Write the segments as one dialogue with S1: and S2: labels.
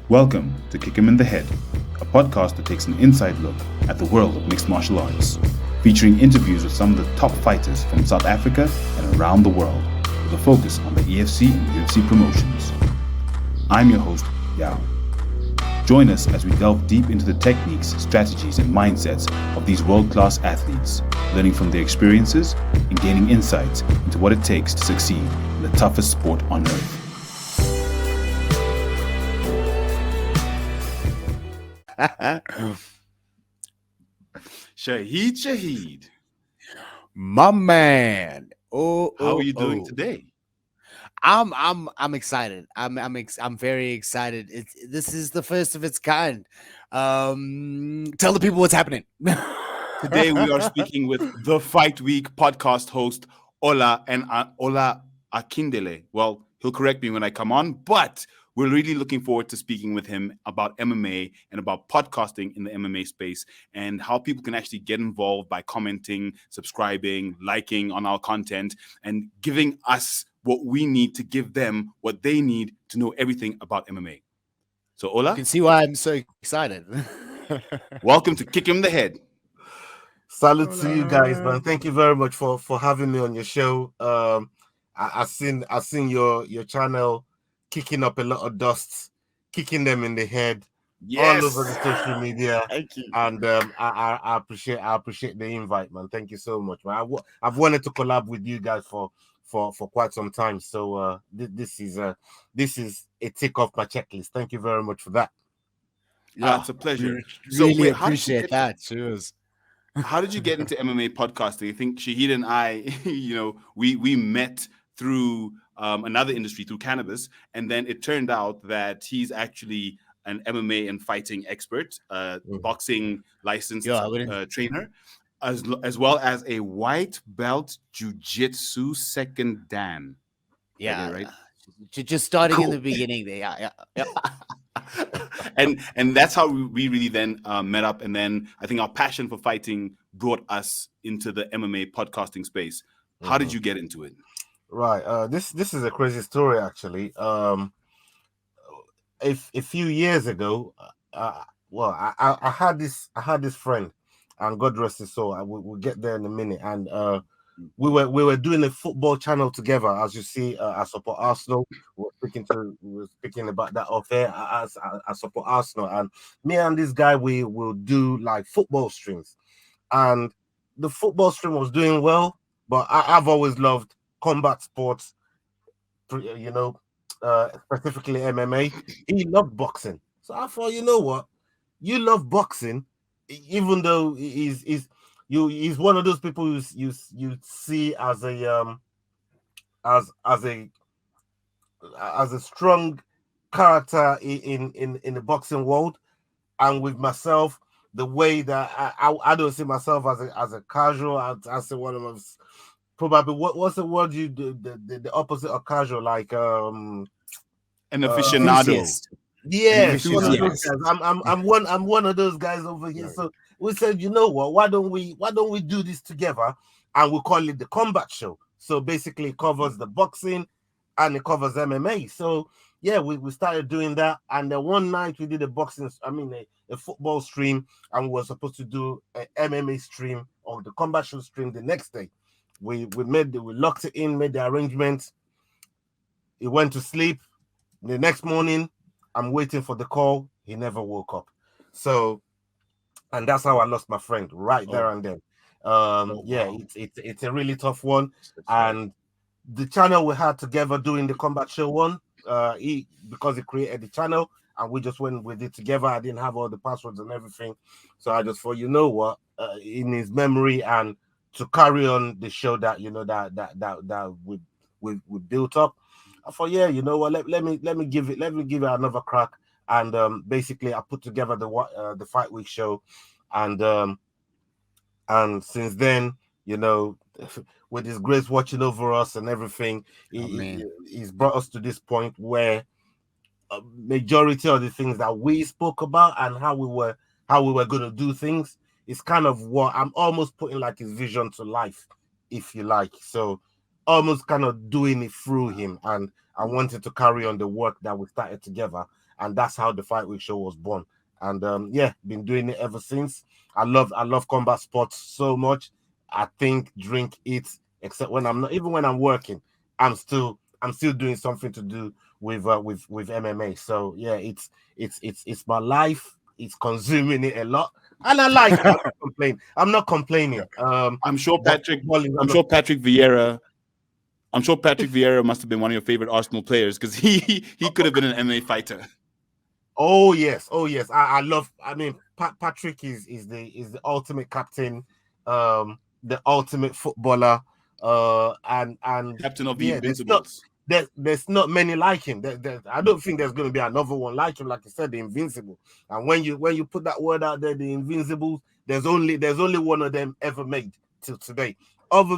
S1: Welcome to Kick 'Em in the Head, a podcast that takes an inside look at the world of mixed martial arts, featuring interviews with some of the top fighters from South Africa and around the world, with a focus on the EFC and UFC promotions. I'm your host, Yaw. Join us as we delve deep into the techniques, strategies, and mindsets of these world-class athletes, learning from their experiences and gaining insights into what it takes to succeed in the toughest sport on earth. Shaheed.
S2: My man.
S1: How are you doing today?
S2: I'm excited. I'm very excited. This is the first of its kind. Tell the people what's happening.
S1: Today we are speaking with the Fight Week podcast host Ola Akindele. Well, he'll correct me when I come on, but we're really looking forward to speaking with him about MMA and about podcasting in the MMA space and how people can actually get involved by commenting, subscribing, liking on our content, and giving us what we need to give them what they need to know everything about MMA. So, Ola,
S2: you can see why I'm so excited.
S1: Welcome to Kick 'Em in the Head.
S3: Salute to you guys, man. Thank you very much for having me on your show. I seen your channel kicking up a lot of dust, kicking them in the head, all over the social media.
S2: Thank you.
S3: And I appreciate the invite, man. Thank you so much, man. I've wanted to collab with you guys for quite some time. So this is a tick off my checklist. Thank you very much for that.
S1: Yeah, it's a pleasure.
S2: Really appreciate that. Cheers.
S1: How did you get into MMA podcasting? I think Shaheed and I, we met through another industry, through cannabis, and then it turned out that he's actually an MMA and fighting expert, boxing licensed trainer, as well as a white belt jiu-jitsu second dan.
S2: Yeah,
S1: right.
S2: Just starting in the beginning there. Yeah.
S1: and that's how we really then met up, and then I think our passion for fighting brought us into the MMA podcasting space. How did you get into it?
S3: Right. This is a crazy story, actually. A few years ago, I had this friend, and God rest his soul. We'll get there in a minute. And we were doing a football channel together. As you see, I support Arsenal. We were speaking about that off air. I support Arsenal, and me and this guy, we will do like football streams, and the football stream was doing well. But I've always loved combat sports, specifically MMA. He loved boxing, so I thought, you know what, you love boxing, even though he's one of those people you see as a strong character in the boxing world. And with myself, the way that I don't see myself as a casual. I say one of those. Probably what's the word you do, the opposite of casual, like
S1: an aficionado.
S3: Yes, I'm one of those guys over here. Right. So we said, you know what, why don't we do this together, and we call it the Combat Show. So basically it covers the boxing and it covers MMA. So yeah, we started doing that, and then one night we did a football stream, and we were supposed to do an MMA stream or the Combat Show stream the next day. We locked it in, made the arrangements. He went to sleep. The next morning, I'm waiting for the call. He never woke up. So, and that's how I lost my friend right there and then. Wow. It's a really tough one. And the channel we had together doing the Combat Show one, because he created the channel and we just went with it together. I didn't have all the passwords and everything. So I just thought, you know what, in his memory and to carry on the show that we built up, I thought, yeah, you know what, let me give it another crack. And basically I put together the Fight Week show, and since then, with his grace watching over us and everything, he's brought us to this point where a majority of the things that we spoke about and how we were going to do things is kind of what I'm almost putting like his vision to life, if you like. So almost kind of doing it through him. And I wanted to carry on the work that we started together, and that's how the Fight Week show was born. And been doing it ever since. I love combat sports so much. I think, drink, eat, except when I'm not, even when I'm working, I'm still doing something to do with MMA. So yeah, it's my life. It's consuming it a lot, and I like it. I'm not complaining.
S1: I'm sure Patrick Vieira. I'm sure Patrick Vieira must have been one of your favorite Arsenal players, because he could have been an MMA fighter.
S3: Oh yes. I love. I mean, Patrick is the ultimate captain, the ultimate footballer, and
S1: captain of the Invincibles.
S3: There's not many like him. I don't think there's going to be another one like him. Like you said, the Invincible. And when you put that word out there, the Invincibles, there's only one of them ever made till today. Other,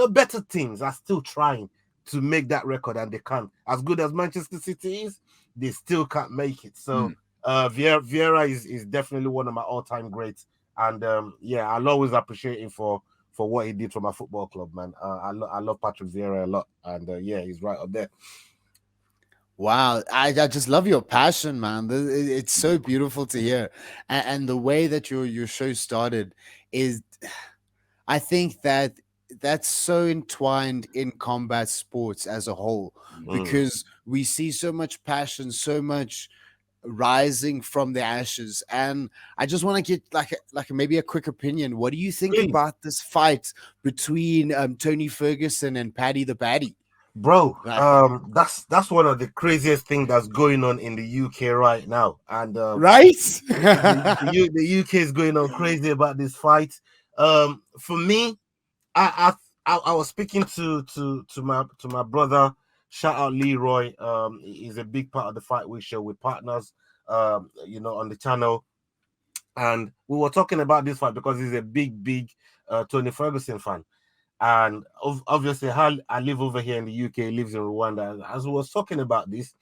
S3: better teams are still trying to make that record, and they can't. As good as Manchester City is, they still can't make it. So Vieira is definitely one of my all-time greats. And I'll always appreciate him for what he did for my football club, man. I love Patrick Vieira a lot, and he's right up there.
S2: Wow, I just love your passion, man. It's so beautiful to hear, and the way that your show started is, I think that's so entwined in combat sports as a whole, because we see so much passion, so much rising from the ashes. And I just want to get like maybe a quick opinion. What do you think about this fight between Tony Ferguson and Paddy the Baddy?
S3: Bro, that's one of the craziest things that's going on in the UK right now. And
S2: right,
S3: the UK is going on crazy about this fight. For me, I was speaking to my brother. Shout out Leroy. He's a big part of the Fight Week show with partners, on the channel. And we were talking about this fight because he's a big Tony Ferguson fan. And obviously, I live over here in the UK, he lives in Rwanda. As we were talking about this,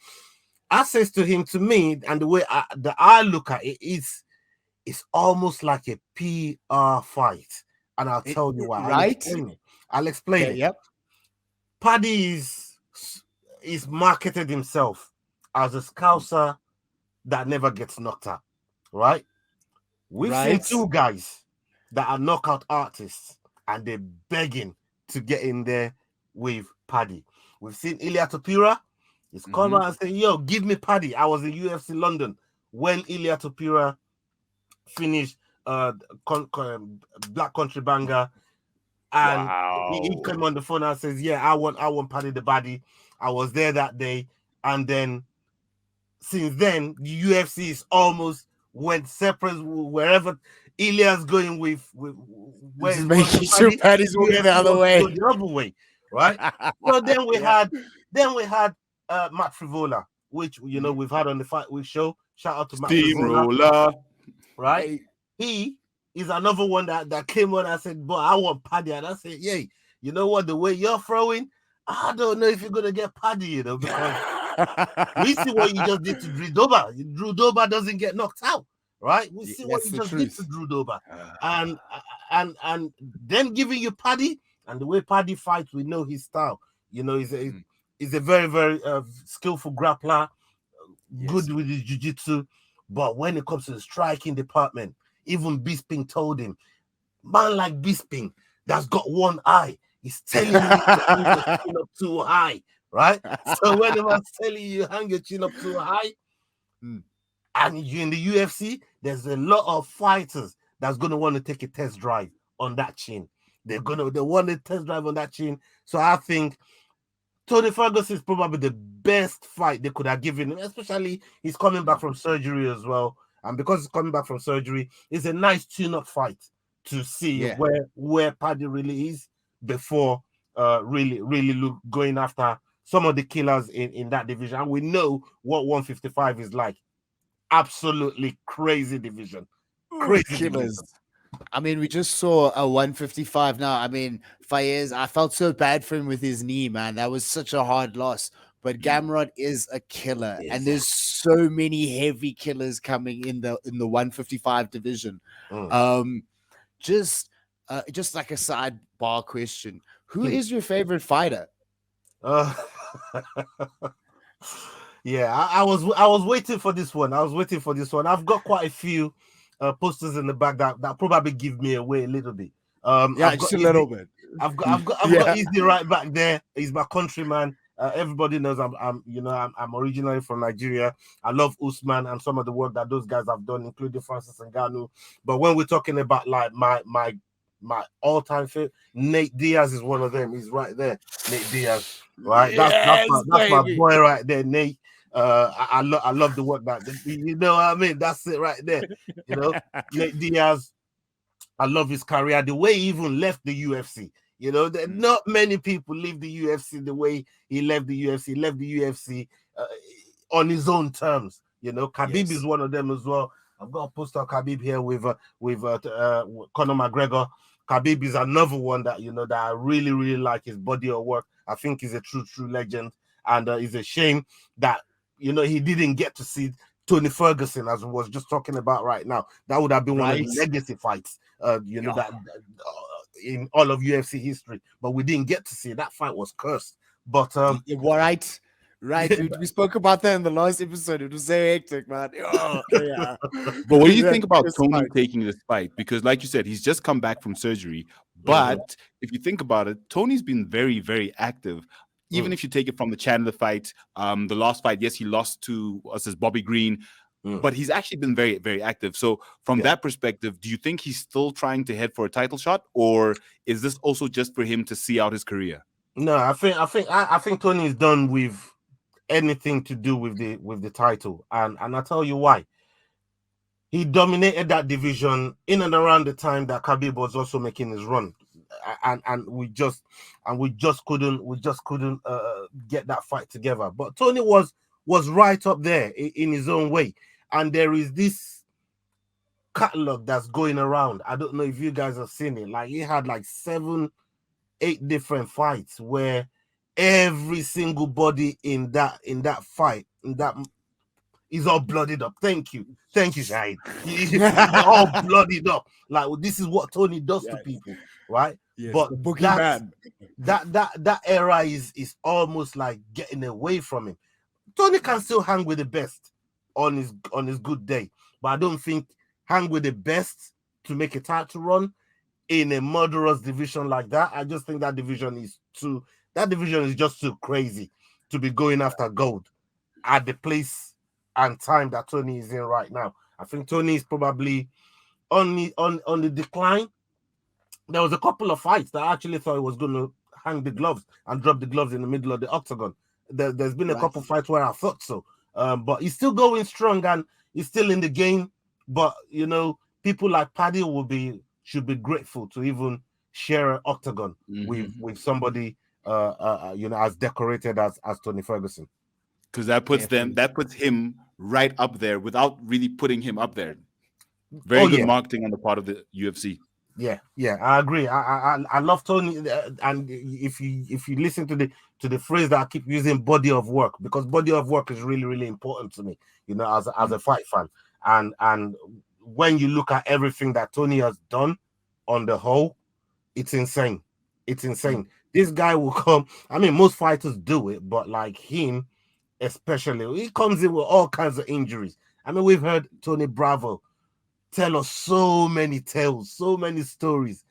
S3: I says to him, to me, and the way I look at it, it's almost like a PR fight. And I'll tell you why.
S2: Right?
S3: I'll explain it.
S2: Yep.
S3: Paddy is marketed himself as a Scouser that never gets knocked out, right? We've seen two guys that are knockout artists, and they're begging to get in there with Paddy. We've seen Ilia Topuria. He's come out and saying, yo, give me Paddy. I was in UFC London when Ilia Topuria finished Black Country Banger. And he came on the phone and says, yeah, I want Paddy the Baddy. I was there that day. And then since then, the UFC is almost went separate wherever Ilia's going with
S2: making sure Paddy's moving the other way.
S3: Right? So then we had Matt Frivola, which we've had on the Fight Week show. Shout out to Matt Frivola. Right? He is another one that came on and said, boy, I want Paddy. And I said, yeah, you know what? The way you're throwing, I don't know if you're gonna get Paddy, because we see what you just did to Drew Dober. Drew Dober doesn't get knocked out. Right, we see what you just did to Drew Dober, and then giving you Paddy, and the way Paddy fights, we know his style. He's a very, very skillful grappler, good with his jiu-jitsu. But when it comes to the striking department, even Bisping told him, man like Bisping that's got one eye, he's telling you to hang your chin up too high, right? So when the man's telling you hang your chin up too high. And you in the UFC, there's a lot of fighters that's going to want to take a test drive on that chin. They want to test drive on that chin. So I think Tony Ferguson is probably the best fight they could have given him, especially he's coming back from surgery as well. And because he's coming back from surgery, it's a nice tune-up fight to see where Paddy really is before really going after some of the killers in that division. And we know what 155 is like. Absolutely crazy division. Crazy killers.
S2: I mean, we just saw a 155 now. I mean, Fayez, I felt so bad for him with his knee, man. That was such a hard loss. But Gamrot is a killer, and there's so many heavy killers coming in the 155 division. Just like a sidebar question, who is your favorite fighter?
S3: Yeah, I was waiting for this one. I've got quite a few posters in the back that probably give me away a little bit.
S2: Yeah, just a little bit.
S3: I've got Easy right back there. He's my countryman. Everybody knows I'm originally from Nigeria. I love Usman and some of the work that those guys have done, including Francis Ngannou. But when we're talking about like my all-time favorite, Nate Diaz is one of them. He's right there, Nate Diaz. Right,
S2: yes,
S3: that's my boy right there, Nate. I love the work that you know what I mean. That's it right there. You know, Nate Diaz. I love his career, the way he even left the UFC. You know, not many people leave the UFC the way he left the UFC. He left the UFC on his own terms. You know, Khabib is one of them as well. I've got a poster of Khabib here with Conor McGregor. Khabib is another one that that I really, really like his body of work. I think he's a true legend, and it's a shame that he didn't get to see Tony Ferguson, as we was just talking about right now. That would have been one of the legacy fights, that in all of UFC history. But we didn't get to see it. That fight was cursed. But
S2: right, dude. We spoke about that in the last episode. It was so hectic, man. Oh, yeah.
S1: But what do you think about Tony taking this fight? Because, like you said, he's just come back from surgery. But if you think about it, Tony's been very, very active. Even if you take it from the Chandler fight, the last fight, yes, he lost to Bobby Green, but he's actually been very, very active. So from that perspective, do you think he's still trying to head for a title shot, or is this also just for him to see out his career?
S3: No, I think Tony is done with anything to do with the title, and I'll tell you why. He dominated that division in and around the time that Khabib was also making his run. And we just couldn't get that fight together. But Tony was right up there in his own way. And there is this catalog that's going around. I don't know if you guys have seen it. Like, he had like 7-8 different fights where every single body in that fight is all bloodied up. Thank you, Shahid. He's all bloodied up. Like, this is what Tony does to people, right?
S2: Yes,
S3: but that era is almost like getting away from him. Tony can still hang with the best on his good day, but I don't think hang with the best to make a title run in a murderous division like that. I just think that division is just too crazy to be going after gold at the place and time that Tony is in right now. I think Tony is probably on the decline. There was a couple of fights that I actually thought he was going to hang the gloves and drop the gloves in the middle of the octagon. There's been a couple of fights where I thought so. But he's still going strong and he's still in the game. But, people like Paddy should be grateful to even share an octagon with somebody, as decorated as Tony Ferguson.
S1: Because that puts him right up there without really putting him up there. Very good marketing on the part of the UFC.
S3: Yeah, I agree. I love Tony, and if you listen to the phrase that I keep using, body of work, because body of work is really, really important to me, as a fight fan. And when you look at everything that Tony has done on the whole, it's insane. This guy will come. I mean, most fighters do it, but like him, especially, he comes in with all kinds of injuries. I mean, we've heard Tony Bravo tell us so many tales, so many stories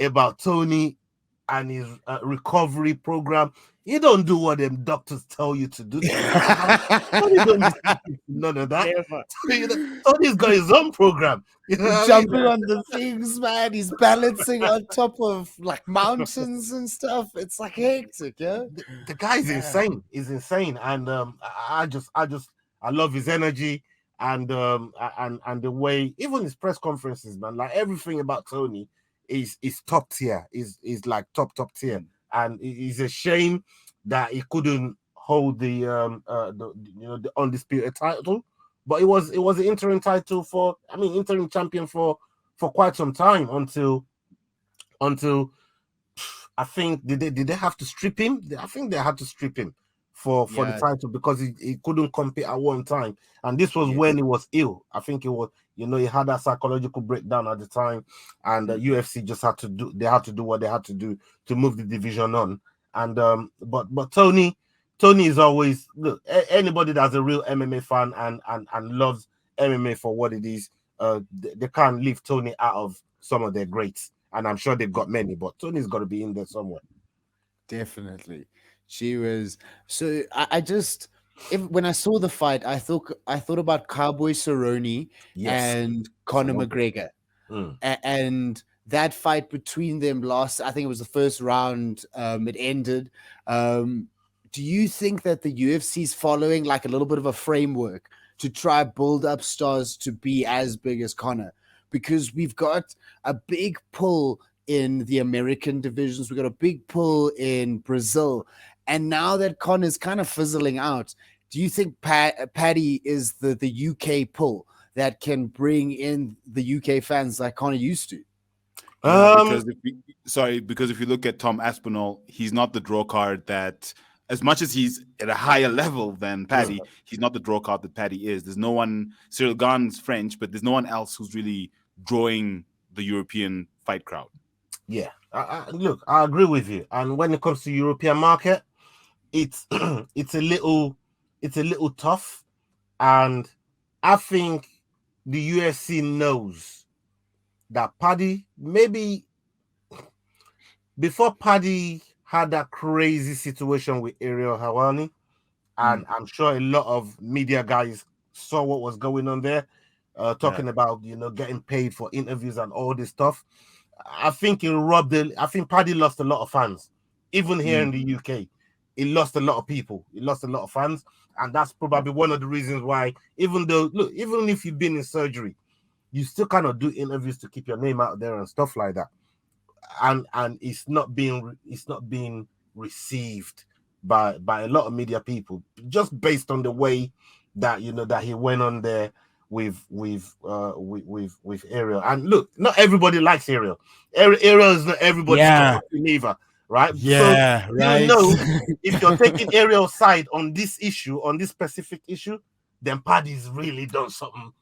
S3: about Tony and his recovery program. You don't do what them doctors tell you to do. None of that. Tony's got his own program.
S2: Jumping on the things, man. He's balancing on top of like mountains and stuff. It's like hectic, yeah.
S3: The guy's insane. He's insane, and I love his energy. And the way, even his press conferences, man, like everything about Tony is top tier, is like top tier, and it's a shame that he couldn't hold the undisputed title, but it was an interim title interim champion for quite some time until I think did they have to strip him? I think they had to strip him for the title because he couldn't compete at one time, and this was when he was ill. I think it was, he had that psychological breakdown at the time, and the UFC just had to do what they had to do to move the division on. And but Tony Tony is always look. Anybody that's a real MMA fan and loves MMA for what it is, they can't leave Tony out of some of their greats, and I'm sure they've got many, but Tony's got to be in there somewhere.
S2: Definitely, she was. So I just, when I saw the fight, I thought about Cowboy Cerrone and Conor McGregor, and that fight between them last. I think it was the first round. It ended. Do you think that the UFC is following like a little bit of a framework to try build up stars to be as big as Conor? Because we've got a big pull in the American divisions, we've got a big pull in Brazil, and now that Conor's kind of fizzling out, do you think Paddy is the UK pull that can bring in the UK fans like Conor used to?
S1: Because if you look at Tom Aspinall, he's not the draw card that, as much as he's at a higher level than Paddy, he's not the draw card that Paddy is. There's no one, Cyril Gane's French, but there's no one else who's really drawing the European fight crowd.
S3: Yeah, look, I agree with you. And when it comes to European market, it's it's a little tough. And I think the UFC knows that Paddy, maybe before Paddy had that crazy situation with Ariel Helwani, and I'm sure a lot of media guys saw what was going on there, talking about, getting paid for interviews and all this stuff. I think Paddy lost a lot of fans, even here in the UK. He lost a lot of people. He lost a lot of fans, and that's probably one of the reasons why. Even if you've been in surgery, you still kind of do interviews to keep your name out there and stuff like that. And it's not being received by a lot of media people, just based on the way that that he went on there with Ariel. And look, not everybody likes Ariel. Ariel is not everybody's cup of tea either, right?
S2: Yeah,
S3: so
S2: right.
S3: If you're taking Ariel's side on this issue, on this specific issue, then Paddy's really done something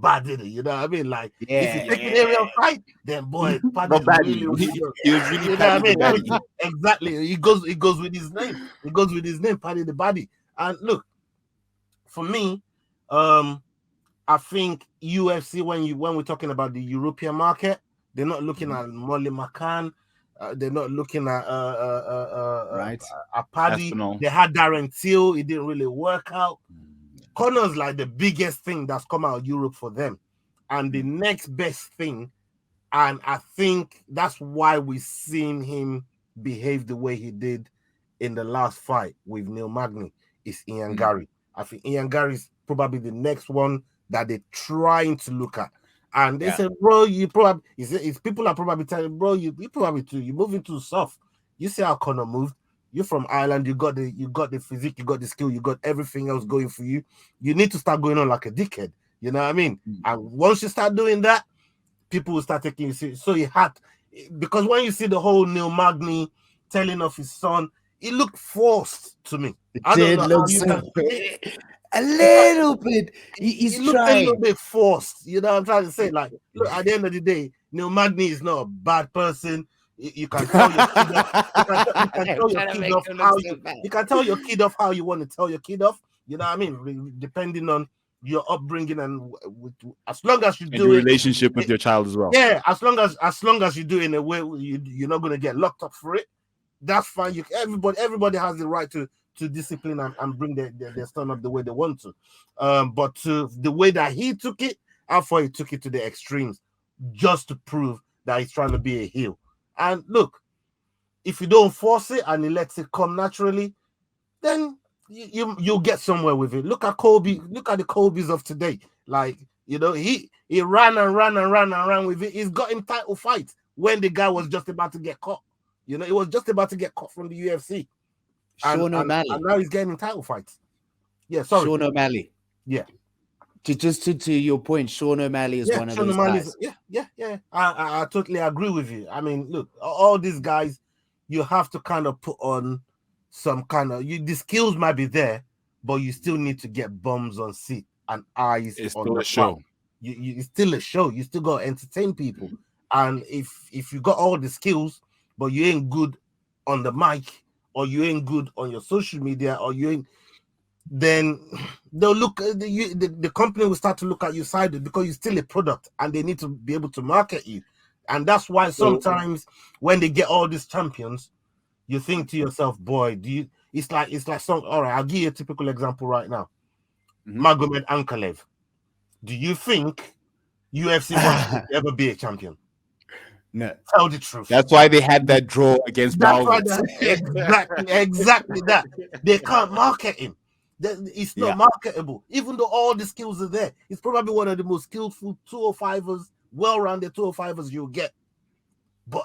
S3: bad, did it? You know what I mean? Like, if you're taking Ariel's side, then boy, Paddy's really
S1: he was really,
S3: you know what I mean? Exactly. He goes with his name. He goes with his name, Paddy the Baddy. And look, for me, I think UFC, when we're talking about the European market, they're not looking at Molly McCann. They're not looking at Paddy.
S1: Aspinall.
S3: They had Darren Till. It didn't really work out. Conor's like the biggest thing that's come out of Europe for them, and the next best thing. And I think that's why we've seen him behave the way he did in the last fight with Neil Magny. Is Ian Gary. I think Ian Gary is probably the next one that they're trying to look at. And they said, bro, you probably, people are probably telling, bro, you're moving too soft. You see how Conor moved. You're from Ireland, you got the physique, you got the skill, you got everything else going for you. You need to start going on like a dickhead. You know what I mean? And once you start doing that, people will start taking you serious. So he had, because when you see the whole Neil Magny telling of his son, it looked forced to me.
S2: A little bit. He's
S3: looked a little bit forced. You know what I'm trying to say? Like, look, at the end of the day, Neil Magny is not a bad person. You can tell your kid off. You can tell your kid off how you want to tell your kid off. You know what I mean? Depending on your upbringing and as long as you do
S1: your relationship with your child as well.
S3: Yeah, as long as you do it in a way you're not going to get locked up for it. That's fine. Everybody has the right to discipline and bring their son up the way they want to. But to the way that he took it, I thought he took it to the extremes just to prove that he's trying to be a heel. And look, if you don't force it and he lets it come naturally, then you'll get somewhere with it. Look at Kobe. Look at the Kobe's of today. Like, he ran with it. He's got in title fights when the guy was just about to get caught. He was just about to get caught from the UFC.
S2: Sean O'Malley.
S3: And now he's getting in title fights. Yeah, sorry.
S2: Sean O'Malley.
S3: Yeah.
S2: Just to your point, Sean O'Malley is one of those guys.
S3: Yeah. I totally agree with you. I mean, look, all these guys, you have to kind of put on some kind of the skills might be there, but you still need to get bums on seat and eyes.
S1: It's
S3: on
S1: still
S3: the
S1: a show.
S3: It's still a show. You still got to entertain people. And if you got all the skills, but you ain't good on the mic or you ain't good on your social media, or you ain't, then they'll look at the company will start to look at you sided, because you're still a product and they need to be able to market you. And that's why sometimes when they get all these champions, you think to yourself, boy, it's like some, all right, I'll give you a typical example right now. Magomed Ankalev. Do you think UFC wants to ever be a champion?
S2: No.
S3: Tell the truth.
S4: That's why they had that draw against Balvitz.
S3: Exactly that. They can't market him. It's not marketable. Even though all the skills are there, it's probably one of the most skillful 205ers, well-rounded 205ers you'll get. But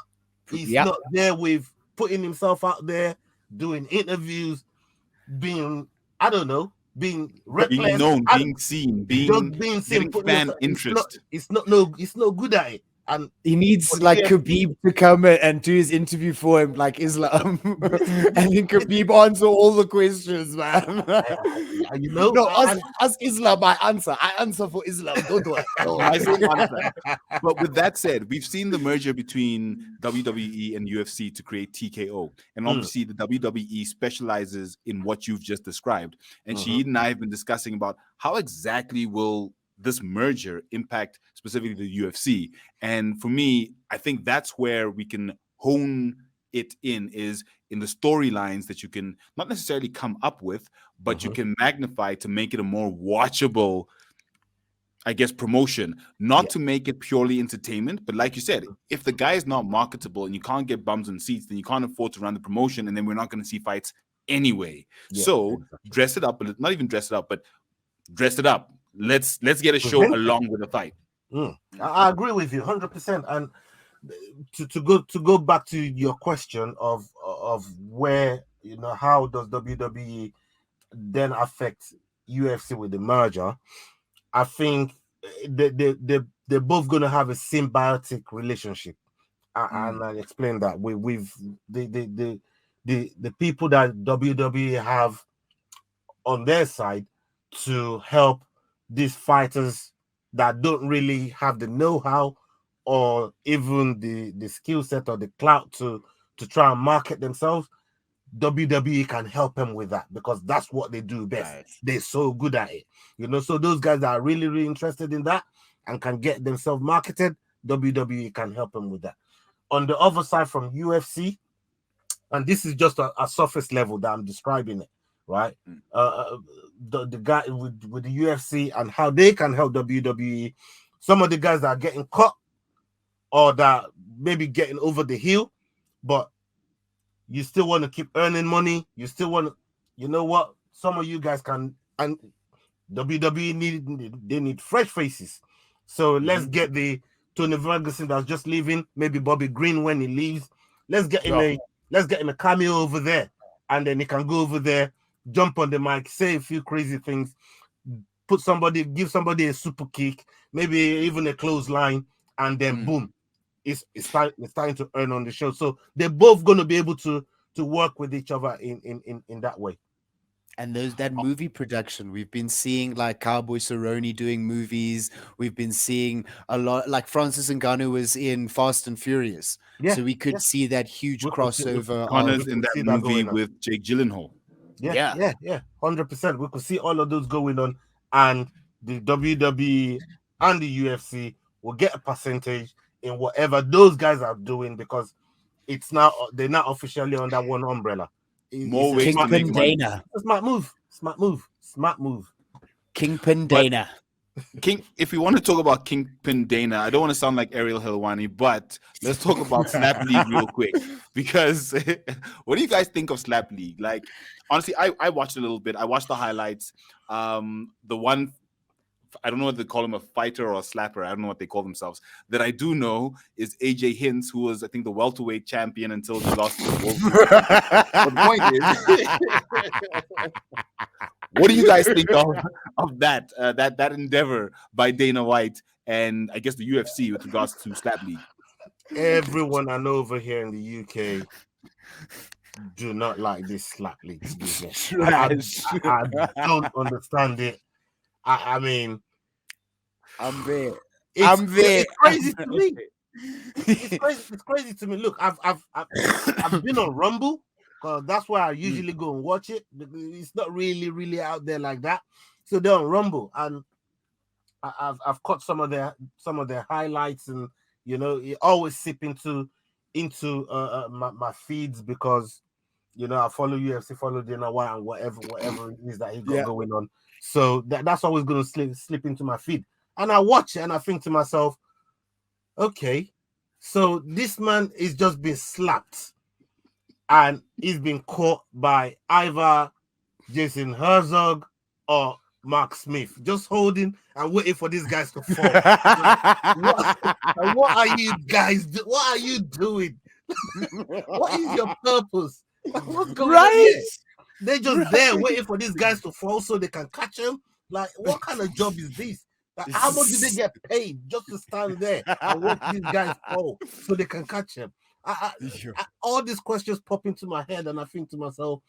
S3: he's not there with putting himself out there, doing interviews, being, I don't know, being reckless,
S4: being known, being seen, being seen, fan interest.
S3: It's not good at it. And
S2: he needs like Khabib to come and do his interview for him, like Islam, and then Khabib answer all the questions, man.
S3: You know,
S2: no, ask Islam. I answer for Islam. Don't worry.
S4: But with that said, we've seen the merger between WWE and UFC to create TKO, and obviously the WWE specializes in what you've just described. And Shahid and I have been discussing about how exactly will this merger impact specifically the UFC. And for me, I think that's where we can hone it is in the storylines that you can not necessarily come up with, but you can magnify to make it a more watchable, I guess, promotion, not to make it purely entertainment. But like you said, if the guy is not marketable and you can't get bums and seats, then you can't afford to run the promotion, and then we're not going to see fights anyway. Dress it up, but not even dress it up, but dress it up. Let's get a show along with the fight.
S3: I agree with you 100%. And to go back to your question of where, you know, how does WWE then affect UFC with the merger? I think they're both going to have a symbiotic relationship, and I'll explain that. With the people that WWE have on their side to help these fighters that don't really have the know-how or even the skill set or the clout to try and market themselves. WWE can help them with that, because that's what they do best. Right. They're so good at it, you know. So those guys that are really, really interested in that and can get themselves marketed, WWE can help them with that. On the other side from UFC, and this is just a surface level that I'm describing it, right? The guy with the UFC and how they can help WWE. Some of the guys that are getting cut or that maybe getting over the hill, but you still want to keep earning money. You still want to, you know what? Some of you guys can, and WWE need fresh faces. So let's get the Tony Ferguson that's just leaving, maybe Bobby Green when he leaves. Let's get him a cameo over there, and then he can go over there, jump on the mic, say a few crazy things, give somebody a super kick, maybe even a clothesline, and then boom, it's starting to earn on the show. So they're both going to be able to work with each other in that way.
S2: And that movie production, we've been seeing like Cowboy Cerrone doing movies. We've been seeing a lot, like Francis Ngannou was in Fast and Furious. Yeah, so we could see that huge crossover.
S4: Connor's in that movie with Jake Gyllenhaal.
S3: Yeah, 100%. We could see all of those going on, and the WWE and the UFC will get a percentage in whatever those guys are doing, because they're not officially under one umbrella.
S4: More ways to make money.
S3: Smart move.
S2: Kingpin Dana.
S4: If we want to talk about Kingpin Dana, I don't want to sound like Ariel Helwani, but let's talk about Slap League real quick. Because what do you guys think of Slap League? Like, honestly, I watched a little bit. I watched the highlights. The one, I don't know what they call him, a fighter or a slapper. I don't know what they call themselves. That I do know is AJ Hints, who was, I think, the welterweight champion until he lost to the Wolf. The point is, what do you guys think of that endeavor by Dana White and I guess the UFC with regards to Slap League?
S3: Everyone I know over here in the UK do not like this Slap League business. I don't understand it. I mean,
S2: I'm there.
S3: It's crazy to me. It's crazy to me. Look, I've been on Rumble. because that's where I usually go and watch it. It's not really out there like that. So they're on Rumble, and I've caught some of their highlights, and it always sip into my feeds because I follow UFC, follow Dana White, and whatever it is that he got going on. So that's always going to slip into my feed, and I watch it and I think to myself, okay, so this man is just being slapped, and he's been caught by either Jason Herzog or Mark Smith, just holding and waiting for these guys to fall. What are you guys what are you doing? What is your purpose? What's going on here? They're just there waiting for these guys to fall so they can catch them. Like, what kind of job is this? Like, how much do they get paid just to stand there and watch these guys fall so they can catch them? All these questions pop into my head, and I think to myself,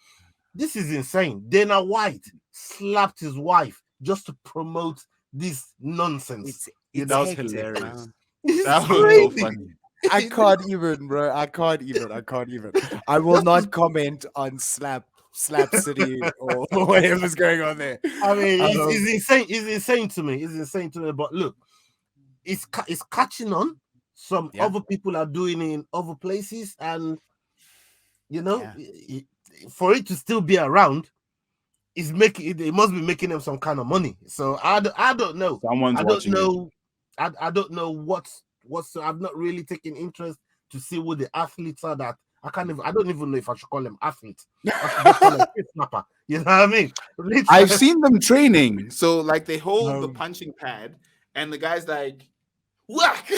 S3: this is insane. Dana White slapped his wife just to promote this nonsense.
S4: That was hilarious.
S3: That
S4: was so funny.
S2: I can't even, bro. I can't even. I will not comment on Slap City or whatever's going on there.
S3: I mean, it's insane. It's insane to me. It's insane to me. But look, it's catching on. Some other people are doing it in other places, and for it to still be around, it must be making them some kind of money. So I don't know.
S4: Someone's watching it.
S3: I don't know what's. I've not really taken interest to see who the athletes are that I don't even know if I should call them athletes. I should just call them snapper. You know what I mean?
S4: I've seen them training. So like they hold the punching pad and the guy's like whack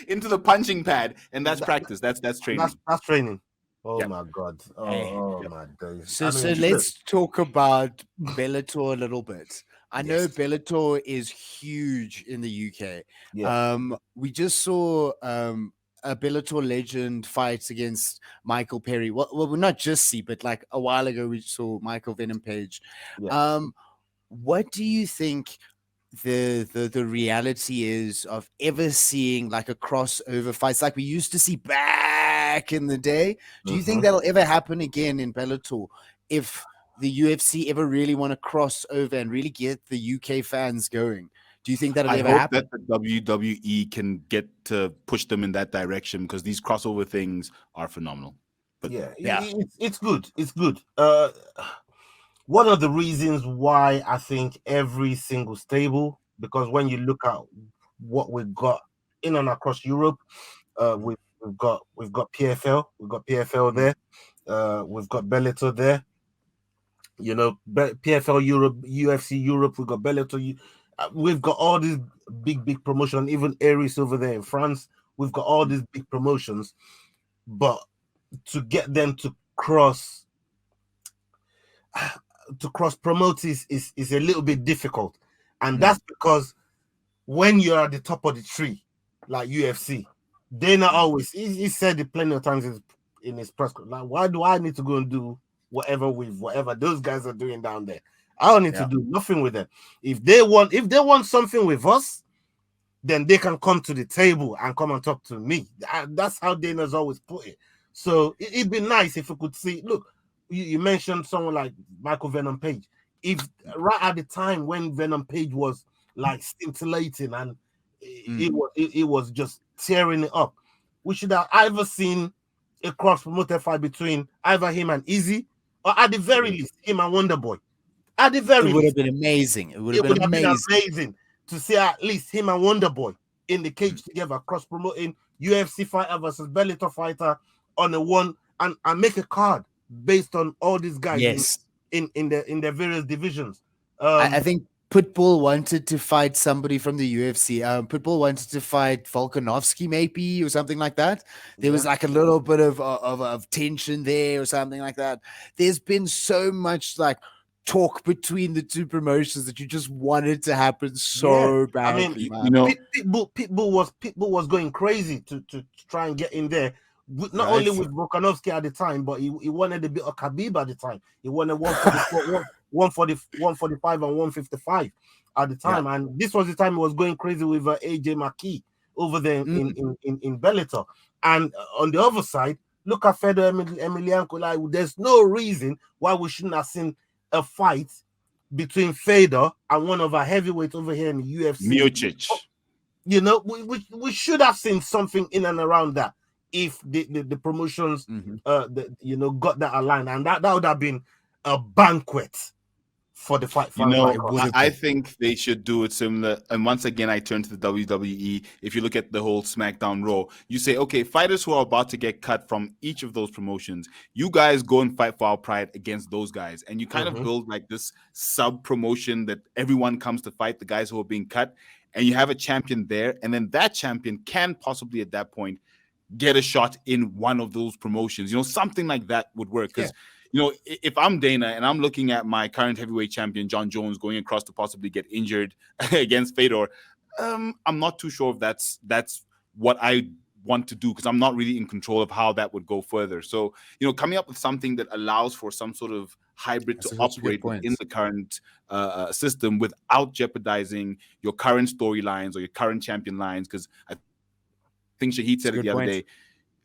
S4: into the punching pad, and that's practice. That's training.
S3: That's training. Oh my God. Oh my days.
S2: So let's talk about Bellator a little bit. I know Bellator is huge in the UK.
S3: Yeah.
S2: We just saw a Bellator legend fight against Michael Perry. Well, we're not just see, but like a while ago we saw Michael Venom Page. Yeah. What do you think the reality is of ever seeing like a crossover fights like we used to see back in the day? Do you think that'll ever happen again in Bellator if the UFC ever really want to cross over and really get the UK fans going? Do you think that'll ever happen?
S4: That the WWE can get to push them in that direction, because these crossover things are phenomenal. But
S3: it's good. It's good. One of the reasons why I think every single stable, because when you look at what we've got in and across Europe, we've got PFL, there, we've got Bellator there. PFL Europe, UFC Europe, we've got Bellator. We've got all these big promotions, even Aries over there in France. We've got all these big promotions, but to get them to cross promote is a little bit difficult. And that's because when you're at the top of the tree, like UFC, Dana always, he said it plenty of times in his press conference, like, why do I need to go and do whatever those guys are doing down there? I don't need to do nothing with them. If they want something with us, then they can come to the table and come and talk to me. That's how Dana's always put it. So it'd be nice if we could see. Look, you mentioned someone like Michael Venom Page. If right at the time when Venom Page was like scintillating and it was just tearing it up, we should have either seen a cross promoted fight between either him and Izzy, or at the very least him and Wonderboy. At the very least,
S2: it would have been amazing. It would have been
S3: amazing to see at least him and Wonderboy in the cage together, cross promoting UFC fighter versus Bellator fighter on a one, and make a card based on all these guys in their various divisions.
S2: I think Pitbull wanted to fight somebody from the UFC. Pitbull wanted to fight Volkanovski maybe, or something like that. There was like a little bit of tension there or something like that. There's been so much like talk between the two promotions that you just wanted to happen so badly.
S3: I mean, Pitbull was going crazy to try and get in there. Not only with Volkanovski at the time, but he wanted a bit of Khabib at the time. He wanted 145 and 155 at the time, and this was the time he was going crazy with AJ McKee over there in Bellator. And on the other side, look at Fedor Emelianenko. Like, there's no reason why we shouldn't have seen a fight between Fedor and one of our heavyweights over here in the UFC.
S4: Miocic.
S3: You know, we should have seen something in and around that if the promotions, got that aligned, and that would have been a banquet for the fight.
S4: You know, I think they should do it similar. And once again, I turn to the WWE. If you look at the whole SmackDown Raw, you say, okay, fighters who are about to get cut from each of those promotions, you guys go and fight for our pride against those guys. And you kind of build like this sub promotion that everyone comes to fight the guys who are being cut. And you have a champion there. And then that champion can possibly at that point get a shot in one of those promotions. You know, something like that would work. Because you know, if I'm Dana and I'm looking at my current heavyweight champion, John Jones, going across to possibly get injured against Fedor, I'm not too sure if that's what I want to do, because I'm not really in control of how that would go further. So, you know, coming up with something that allows for some sort of hybrid to operate within the current system without jeopardizing your current storylines or your current champion lines, because I think Shahid said it the other day,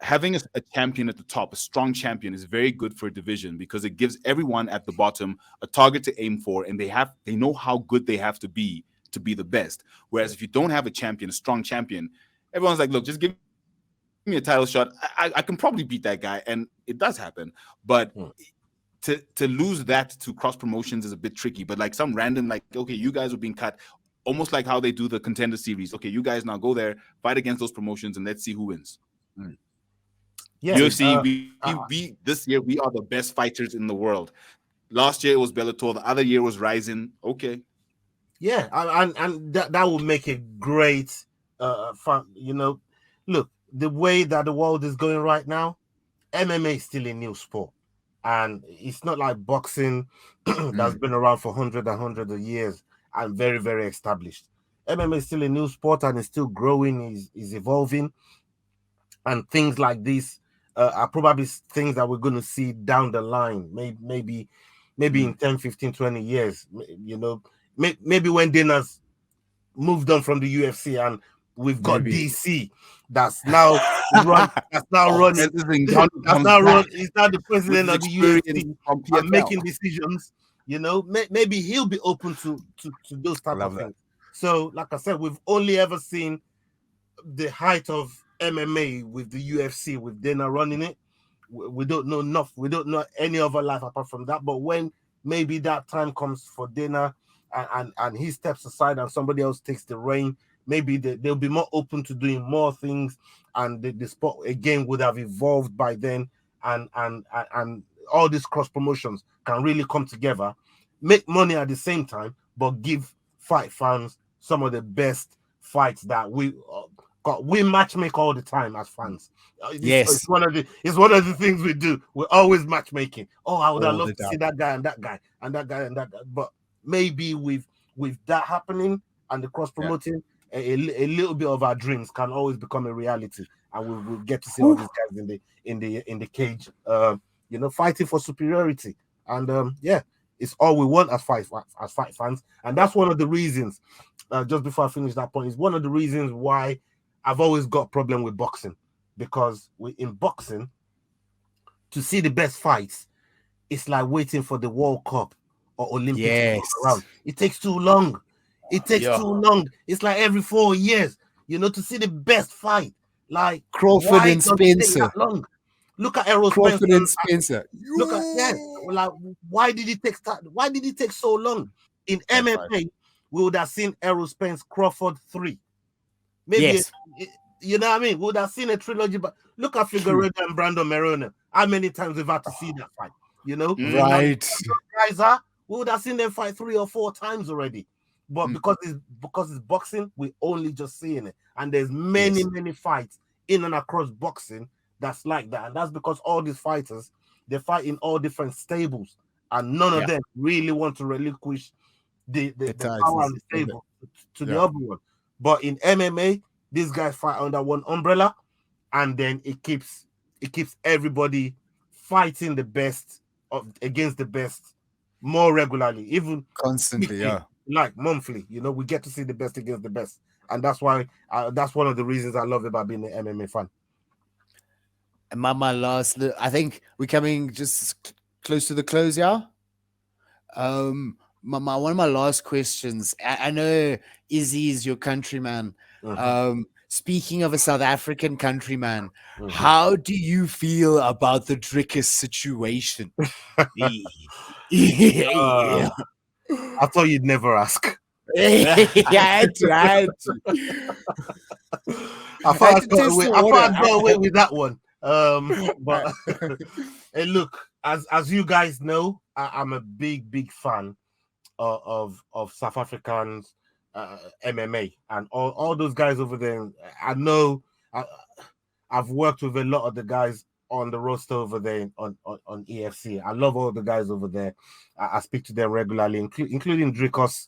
S4: having a champion at the top, a strong champion, is very good for a division, because it gives everyone at the bottom a target to aim for, and they know how good they have to be the best. Whereas if you don't have a champion, a strong champion, everyone's like, look, just give me a title shot. I can probably beat that guy, and it does happen. But to lose that to cross promotions is a bit tricky. But like some random, like, okay, you guys are being cut, almost like how they do the Contender Series. Okay, you guys now go there, fight against those promotions, and let's see who wins. Yeah, UFC, we this year we are the best fighters in the world. Last year it was Bellator, the other year was Ryzen. Okay,
S3: yeah, and that will make a great fun. You know, look, the way that the world is going right now, MMA is still a new sport, and it's not like boxing that's been around for hundreds of years and very, very established. MMA is still a new sport, and it's still growing, is evolving, and things like this are probably things that we're going to see down the line, maybe in 10, 15, 20 years, you know, maybe when Dana's moved on from the UFC and we've got DC that's now running. He's now the president of the UFC and making decisions. You know, maybe he'll be open to those type of things. So, like I said, we've only ever seen the height of MMA with the UFC, with Dana running it. We don't know enough. We don't know any other life apart from that. But when maybe that time comes for Dana and he steps aside and somebody else takes the reign, maybe they'll be more open to doing more things, and the sport again would have evolved by then, and all these cross promotions can really come together, make money at the same time, but give fight fans some of the best fights that we matchmake all the time as fans. It's one of the things we do. We're always matchmaking. Oh, I would have loved to see that guy and that guy and that guy and that guy. But maybe with that happening and the cross promoting, a little bit of our dreams can always become a reality, and we'll get to see all these guys in the cage, you know, fighting for superiority. And it's all we want as fight fans, and that's one of the reasons. Just before I finish that point, is one of the reasons why I've always got a problem with boxing, because in boxing, to see the best fights, it's like waiting for the World Cup or Olympics to come around. It takes too long. Too long. It's like every 4 years, you know, to see the best fight. Like
S2: Crawford and Spencer.
S3: Long? Look at Errol
S2: Crawford and Spencer.
S3: Look at like why did it take so long? In MMA, we would have seen Errol Spence Crawford 3. Maybe you know what I mean? We would have seen a trilogy, but look at Figueroa and Brandon Moreno. How many times we've had to see that fight? You know,
S2: right?
S3: Guys we would have seen them fight 3 or 4 times already. But because it's boxing, we're only just seeing it. And there's many fights in and across boxing that's like that. And that's because all these fighters, they fight in all different stables, and none of them really want to relinquish the power and the stable to the other one. But in MMA, these guys fight under one umbrella, and then it keeps everybody fighting the best against the best more regularly, even
S2: constantly,
S3: like monthly. You know, we get to see the best against the best, and that's why that's one of the reasons I love it about being an MMA fan.
S2: And my last, I think we're coming just close to the close, yeah. My one of my last questions. I know Izzy is your countryman. Speaking of a South African countryman, how do you feel about the Drickus situation?
S3: I thought you'd never ask.
S2: I had to.
S3: I thought I'd go away with that one. But hey, look, as you guys know, I'm a big fan of South Africans MMA and all those guys over there. I know I've worked with a lot of the guys on the roster over there on EFC. I love all the guys over there. I speak to them regularly, including Drickus,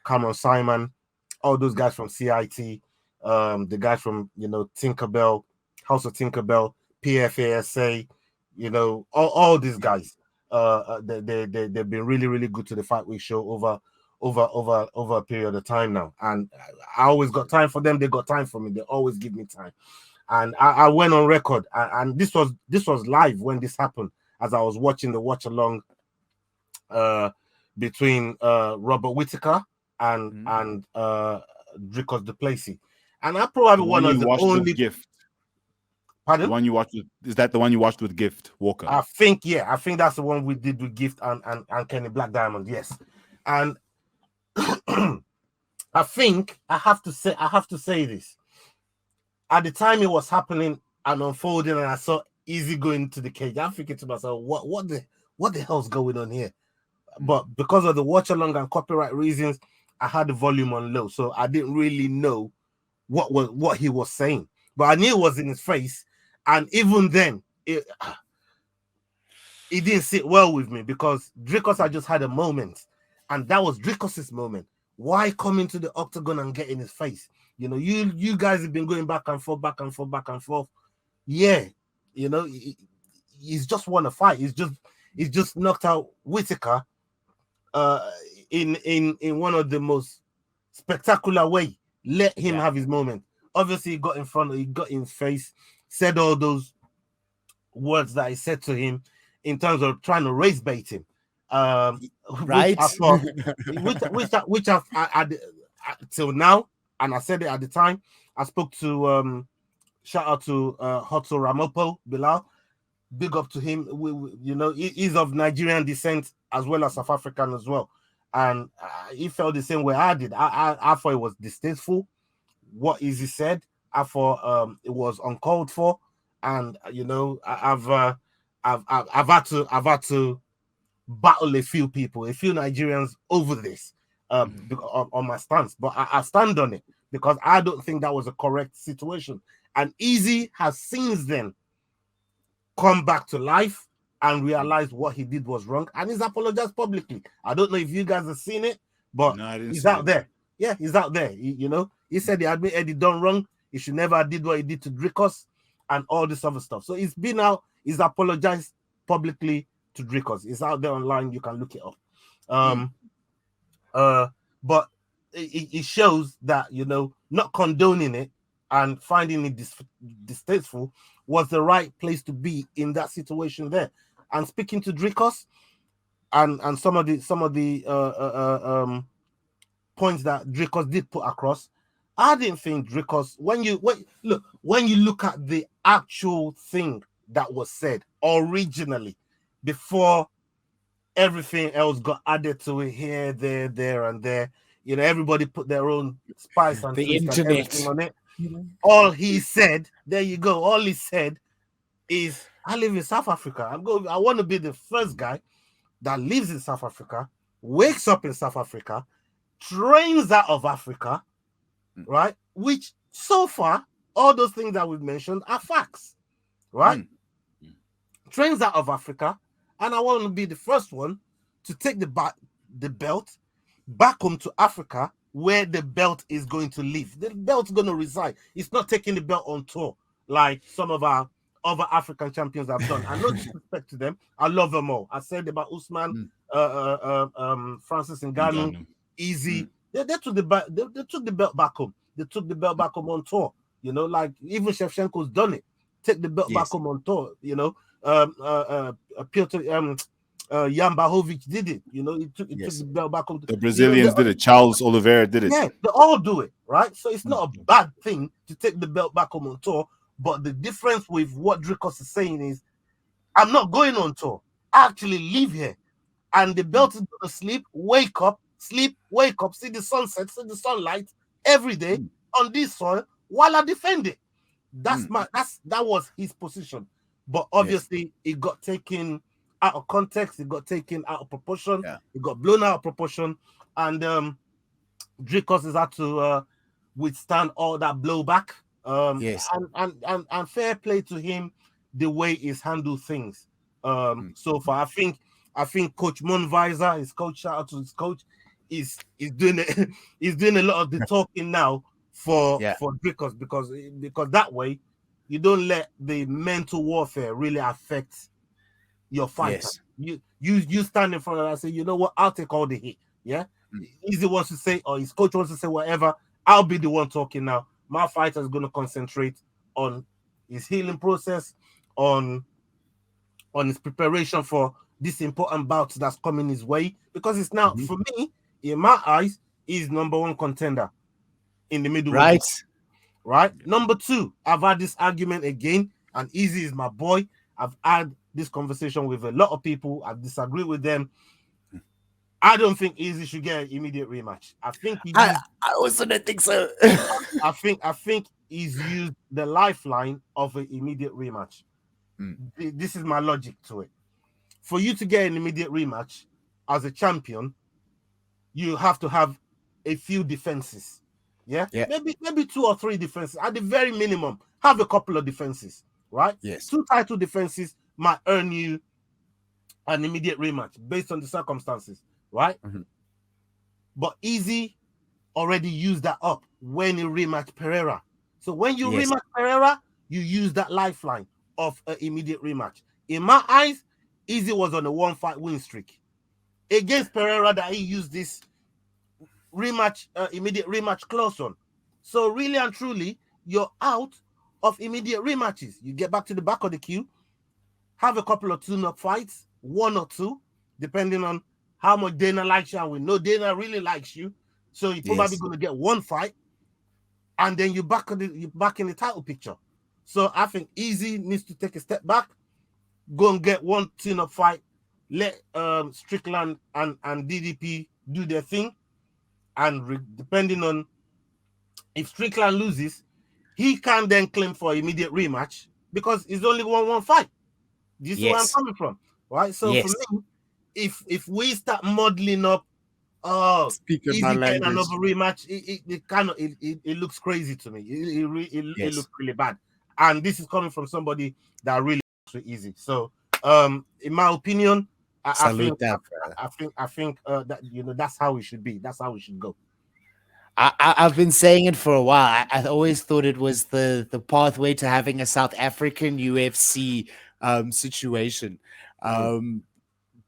S3: Cameron Simon, all those guys from CIT, the guys from Tinkerbell, House of Tinkerbell, PFASA, all these guys. They've been really good to the Fight Week show over a period of time now, and I always got time for them. They got time for me. They always give me time, and I went on record, and this was live when this happened, as I was watching the watch along between Robert Whittaker and Drickus du Plessis, and I probably one of the only
S4: gift.
S3: Pardon?
S4: The one you watched is that the one you watched with Gift Walker?
S3: I think that's the one we did with Gift and Kenny Black Diamond. Yes, and I think I have to say this. At the time it was happening and unfolding, and I saw Izzy going to the cage, I'm thinking to myself, what the hell's going on here? But because of the watch along and copyright reasons, I had the volume on low, so I didn't really know what he was saying. But I knew it was in his face. And even then, it didn't sit well with me because Drickus had just had a moment, and that was Drickus's moment. Why come into the octagon and get in his face? You guys have been going back and forth. Yeah, he's just won a fight. He's just knocked out Whittaker in one of the most spectacular way. Let him have his moment. Obviously, he got in front of, he got in his face, said all those words that he said to him in terms of trying to race bait him.
S2: Right?
S3: Which I till now, and I said it at the time. I spoke to shout out to Hoto Ramopo Bilal. Big up to him. He's of Nigerian descent as well as South African as well, and he felt the same way I did. I thought it was distasteful what Izzy said. I thought it was uncalled for, and I've had to battle a few Nigerians over this on my stance, but I stand on it because I don't think that was a correct situation. And Izzy has since then come back to life and realized what he did was wrong, and he's apologized publicly. I don't know if you guys have seen it, but he's out there. Yeah, he's out there. He said he admitted he done wrong. He should never have did what he did to Drickus and all this other stuff. So he's been out. He's apologized publicly to Drickus. It's out there online. You can look it up. But it shows that not condoning it and finding it distasteful was the right place to be in that situation there. And speaking to Drickus and some of the points that Drickus did put across, I didn't think Drickus, when you look at the actual thing that was said originally, before everything else got added to it here, there, and there, everybody put their own spice and
S2: the internet
S3: and everything on it. All he said, there you go. All he said is, I live in South Africa. I want to be the first guy that lives in South Africa, wakes up in South Africa, trains out of Africa, right? Which so far, all those things that we've mentioned are facts, right? Trains out of Africa, and I want to be the first one to take the belt back home to Africa, where the belt is going to live. The belt's going to reside. It's not taking the belt on tour like some of our other African champions have done. I no disrespect to them. I love them all. I said about Usman, Francis Ngannou, Easy. They took the belt back home. They took the belt back home on tour. Like even Shevchenko's done it. take the belt back home on tour. You know, Piotr Jan Blachowicz did it. You know, he took the belt back home.
S4: The Brazilians did it. Charles Oliveira did it.
S3: Yeah, they all do it, right? So it's not a bad thing to take the belt back home on tour. But the difference with what Dricos is saying is, I'm not going on tour. I actually live here. And the belt is going to sleep, wake up, see the sunset, see the sunlight every day on this soil while I defend it. That was his position. But obviously, it got taken out of context, it got taken out of proportion, it got blown out of proportion, and Dricos has had to withstand all that blowback. And fair play to him, the way he's handled things so far. I think Coach Monweiser, his coach, shout out to his coach, is doing it. He's doing a lot of the talking now for Dricos because that way you don't let the mental warfare really affect your fighter. Yes. You stand in front of that and say, you know what, I'll take all the hit. Yeah, Easy wants to say, or his coach wants to say whatever. I'll be the one talking now. My fighter is going to concentrate on his healing process, on his preparation for this important bout that's coming his way, because it's now, for me, in my eyes, he's number one contender in the middle. Right. Number two, I've had this argument again, and Easy is my boy. I've had this conversation with a lot of people. I disagree with them. I don't think Easy should get an immediate rematch. I think
S2: I also don't think so.
S3: I think he's used the lifeline of an immediate rematch. This is my logic to it. For you to get an immediate rematch as a champion, you have to have a few defenses. Yeah. Maybe 2 or 3 defenses. At the very minimum, have a couple of defenses, right?
S2: Yes.
S3: 2 title defenses might earn you an immediate rematch based on the circumstances, right? But Easy already used that up when he rematched Pereira. So when you rematch Pereira, you use that lifeline of an immediate rematch. In my eyes, Easy was on a 1-fight win streak against Pereira that he used this rematch, immediate rematch clause on. So really and truly, you're out of immediate rematches. You get back to the back of the queue, have a couple of tune-up fights, 1 or 2, depending on how much Dana likes you. And we know Dana really likes you, so you're probably going to get 1 fight, and then you're back in the title picture. So I think Easy needs to take a step back, go and get 1 tune-up fight, let Strickland and DDP do their thing, and depending on if Strickland loses, he can then claim for immediate rematch because it's only 1 fight. Do you see where I'm coming from? Right? So for me, if we start modeling up, Easy getting another rematch, it looks crazy to me. It looks really bad. And this is coming from somebody that really looks Easy. So in my opinion, I think that, you know, that's how it should be. That's how we should go.
S2: I've been saying it for a while. I always thought it was the pathway to having a South African UFC situation.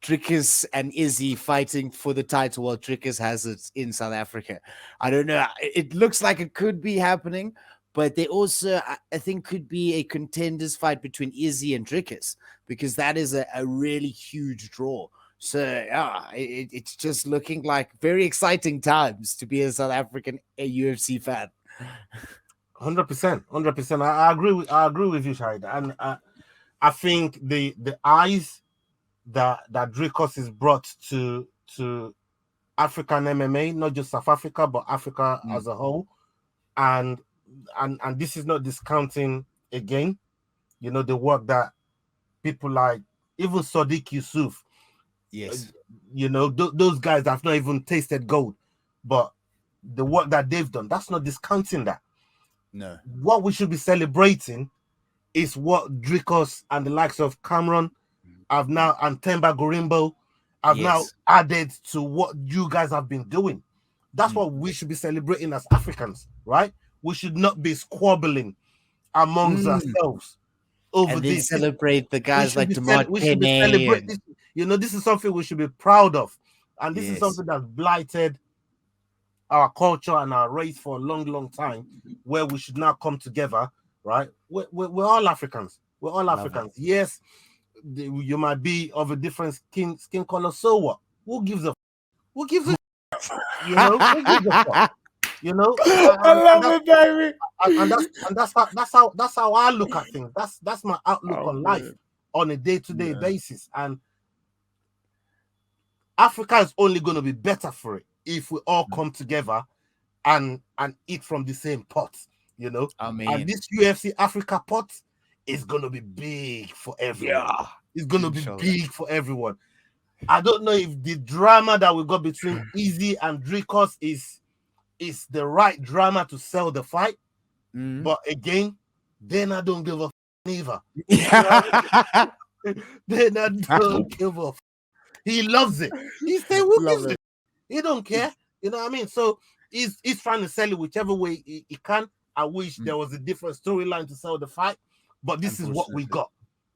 S2: Dricus and Izzy fighting for the title while Dricus has it in South Africa. I don't know. It looks like it could be happening, but they also, I think, could be a contenders fight between Izzy and Dricus, because that is a really huge draw. So it's just looking like very exciting times to be a South African UFC fan.
S3: 100%. I agree with you, Shahid. And I think the eyes that Dricus is brought to African MMA, not just South Africa, but Africa as a whole, and this is not discounting again, you know, the work that people like even Sadiq Yusuf, you know, those guys have not even tasted gold, but the work that they've done, that's not discounting that.
S2: No,
S3: what we should be celebrating is what Dricus and the likes of Cameron have now, and Temba Gorimbo have now added to what you guys have been doing. That's what we should be celebrating as Africans, right? We should not be squabbling amongst ourselves over
S2: and
S3: this.
S2: Celebrate the guys like DeMont
S3: Penny. You know, this is something we should be proud of. And this is something that's blighted our culture and our race for a long, long time, where we should now come together, right? We're all Africans. We're all Africans. Yes, you might be of a different skin color. So what? Who gives a? Who gives a? You know, who gives a fuck? You know,
S2: I love it, baby.
S3: And that's how I look at things. That's my outlook on life on a day-to-day basis. And Africa is only going to be better for it if we all come together and eat from the same pot. You know, and this UFC Africa pot is going to be big for everyone. Yeah, it's going to be big for everyone. I don't know if the drama that we got between Easy and Dricos is the right drama to sell the fight. But again, then I don't give a either. Then I don't give a. He loves it. He say, "Who gives it?" He don't care. You know what I mean? So he's trying to sell it whichever way he can. I wish there was a different storyline to sell the fight, but this is what we got.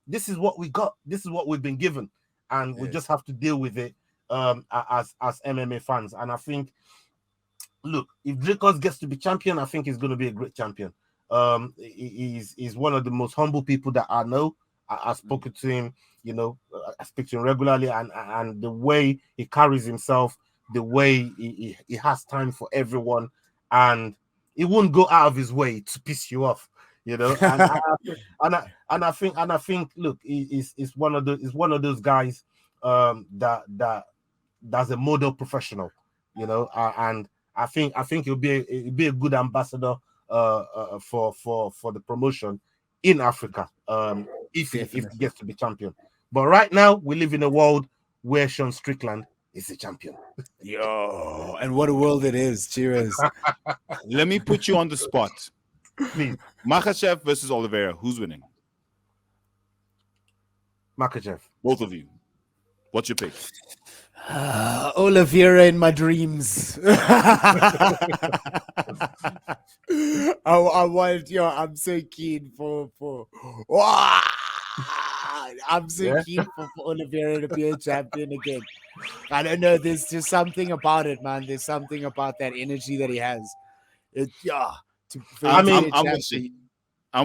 S3: This is what we got. This is what we've been given, and we just have to deal with it as MMA fans. And I think, look, if Dricos gets to be champion, I think he's going to be a great champion. He's one of the most humble people that I know. I've spoken to him, you know, I speak to him regularly, and the way he carries himself, the way he has time for everyone, and he won't go out of his way to piss you off, you know. And I think, look, he's one of those guys that's a model professional, you know, and I think he'll be a good ambassador for the promotion in Africa if he gets to be champion. But right now we live in a world where Sean Strickland is the champion.
S2: Yo, and what a world it is. Cheers.
S4: Let me put you on the spot.
S3: Please.
S4: Makhachev versus Oliveira. Who's winning?
S3: Makhachev.
S4: Both of you. What's your pick?
S2: Oliveira in my dreams. I want, I'm so keen for I'm so keen for Oliveira to be a champion again. I don't know. There's just something about it, man. There's something about that energy that he has.
S4: I'm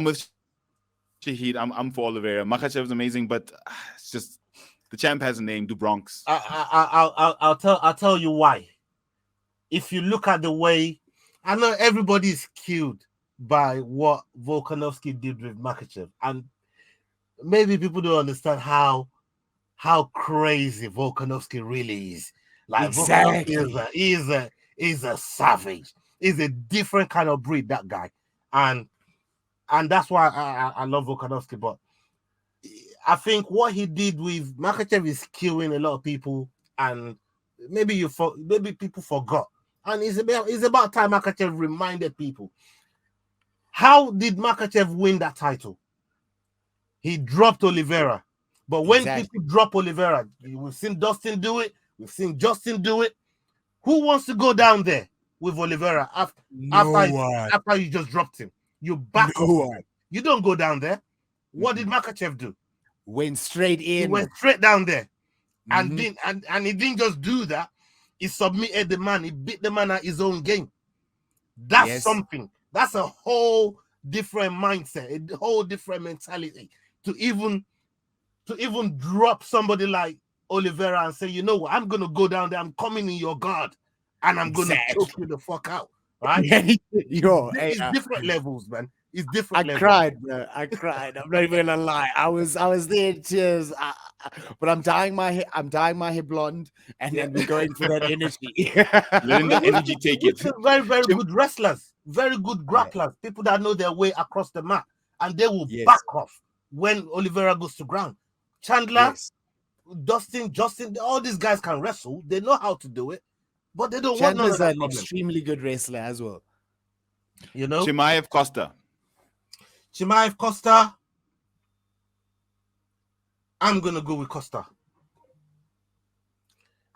S4: with Shahid. I'm for Oliveira. Makhachev is amazing, but it's just the champ has a name, Du Bronx.
S3: I'll tell you why. If you look at the way, I know everybody is killed by what Volkanovski did with Makhachev, and maybe people don't understand how crazy Volkanovski really is. Like,
S2: exactly,
S3: he's a savage. He's a different kind of breed, that guy, and that's why I love Volkanovski. But I think what he did with Makhachev is killing a lot of people, and maybe people forgot. And it's about time Makhachev reminded people. How did Makhachev win that title? He dropped Oliveira. But when people drop Oliveira, we've seen Dustin do it. We've seen Justin do it. Who wants to go down there with Oliveira after you just dropped him? You back off. You don't go down there. What did Makhachev do?
S2: Went straight in.
S3: He went straight down there. And he didn't just do that. He submitted the man. He beat the man at his own game. That's something. That's a whole different mindset, a whole different mentality to even drop somebody like Oliveira and say, you know what, I'm gonna go down there. I'm coming in your guard, and I'm gonna choke you the fuck out. Right? It's different levels, man. It's different.
S2: I cried, bro. I cried. I'm not even gonna lie. I was there in tears. But I'm dyeing my hair blonde, and then we're going for that energy.
S4: Letting the energy take it.
S3: Very, very good wrestlers, very good grapplers, people that know their way across the mat, and they will back off when Oliveira goes to ground. Chandler, Dustin, Justin, all these guys can wrestle. They know how to do it, but they don't want none of that.
S2: Chandler's an extremely good wrestler as well.
S3: You know,
S4: Chimaev Costa.
S3: I'm gonna go with Costa.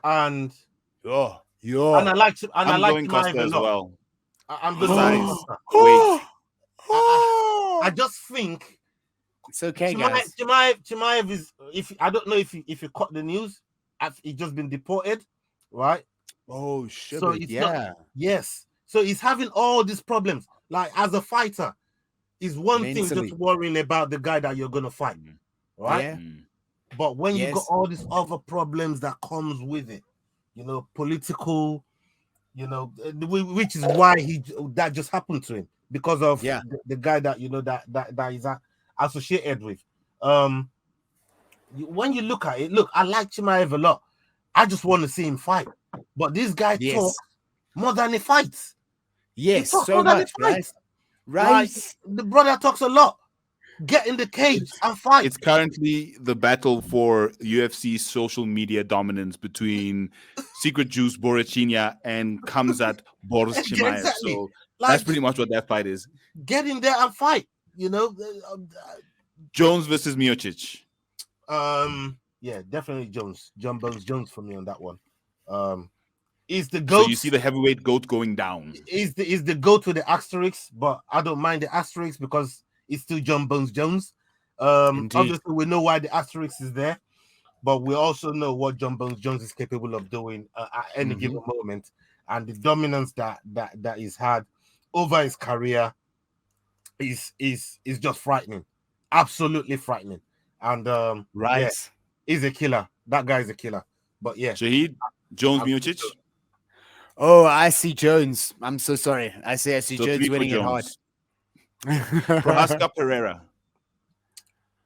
S3: And
S2: and
S3: I like
S4: Costa as well.
S3: I'm going to Costa.
S4: Wait.
S3: I just think
S2: it's okay, guys.
S3: Chimaev is, I don't know if you caught the news. He's just been deported, right?
S2: Oh shit!
S3: So so he's having all these problems. Like, as a fighter, It's one thing just worrying about the guy that you're gonna fight, right?
S2: Yeah.
S3: But when you got all these other problems that comes with it, you know, political, you know, which is why that just happened to him because of the guy that you know that is associated with. When you look at it, look, I like Chimaev a lot. I just want to see him fight, but this guy talks more than he fights.
S2: Yes, so much, right?
S3: Like, the brother talks a lot. Get in the cage and fight.
S4: It's currently the battle for UFC's social media dominance between Secret Juice Borichinha and Kamzat Boris Chimaev. Exactly. So that's pretty much what that fight is. Get in there and fight. You know,
S2: Jones versus Miocic.
S3: Yeah, definitely Jones. John Bones Jones for me on that one. Is the GOAT.
S4: So you see the heavyweight GOAT going down.
S3: Is the GOAT with the asterisk, but I don't mind the asterisk because it's still John Bones Jones. Obviously, we know why the asterisk is there, but we also know what John Bones Jones is capable of doing at any given moment, and the dominance that he's had over his career is just frightening, absolutely frightening. And he's a killer. That guy is a killer. But yeah,
S4: Shahid, Jones, Miocic.
S2: Oh, I see Jones. I'm so sorry. I see Jones winning it hard.
S4: Prohaska Pereira.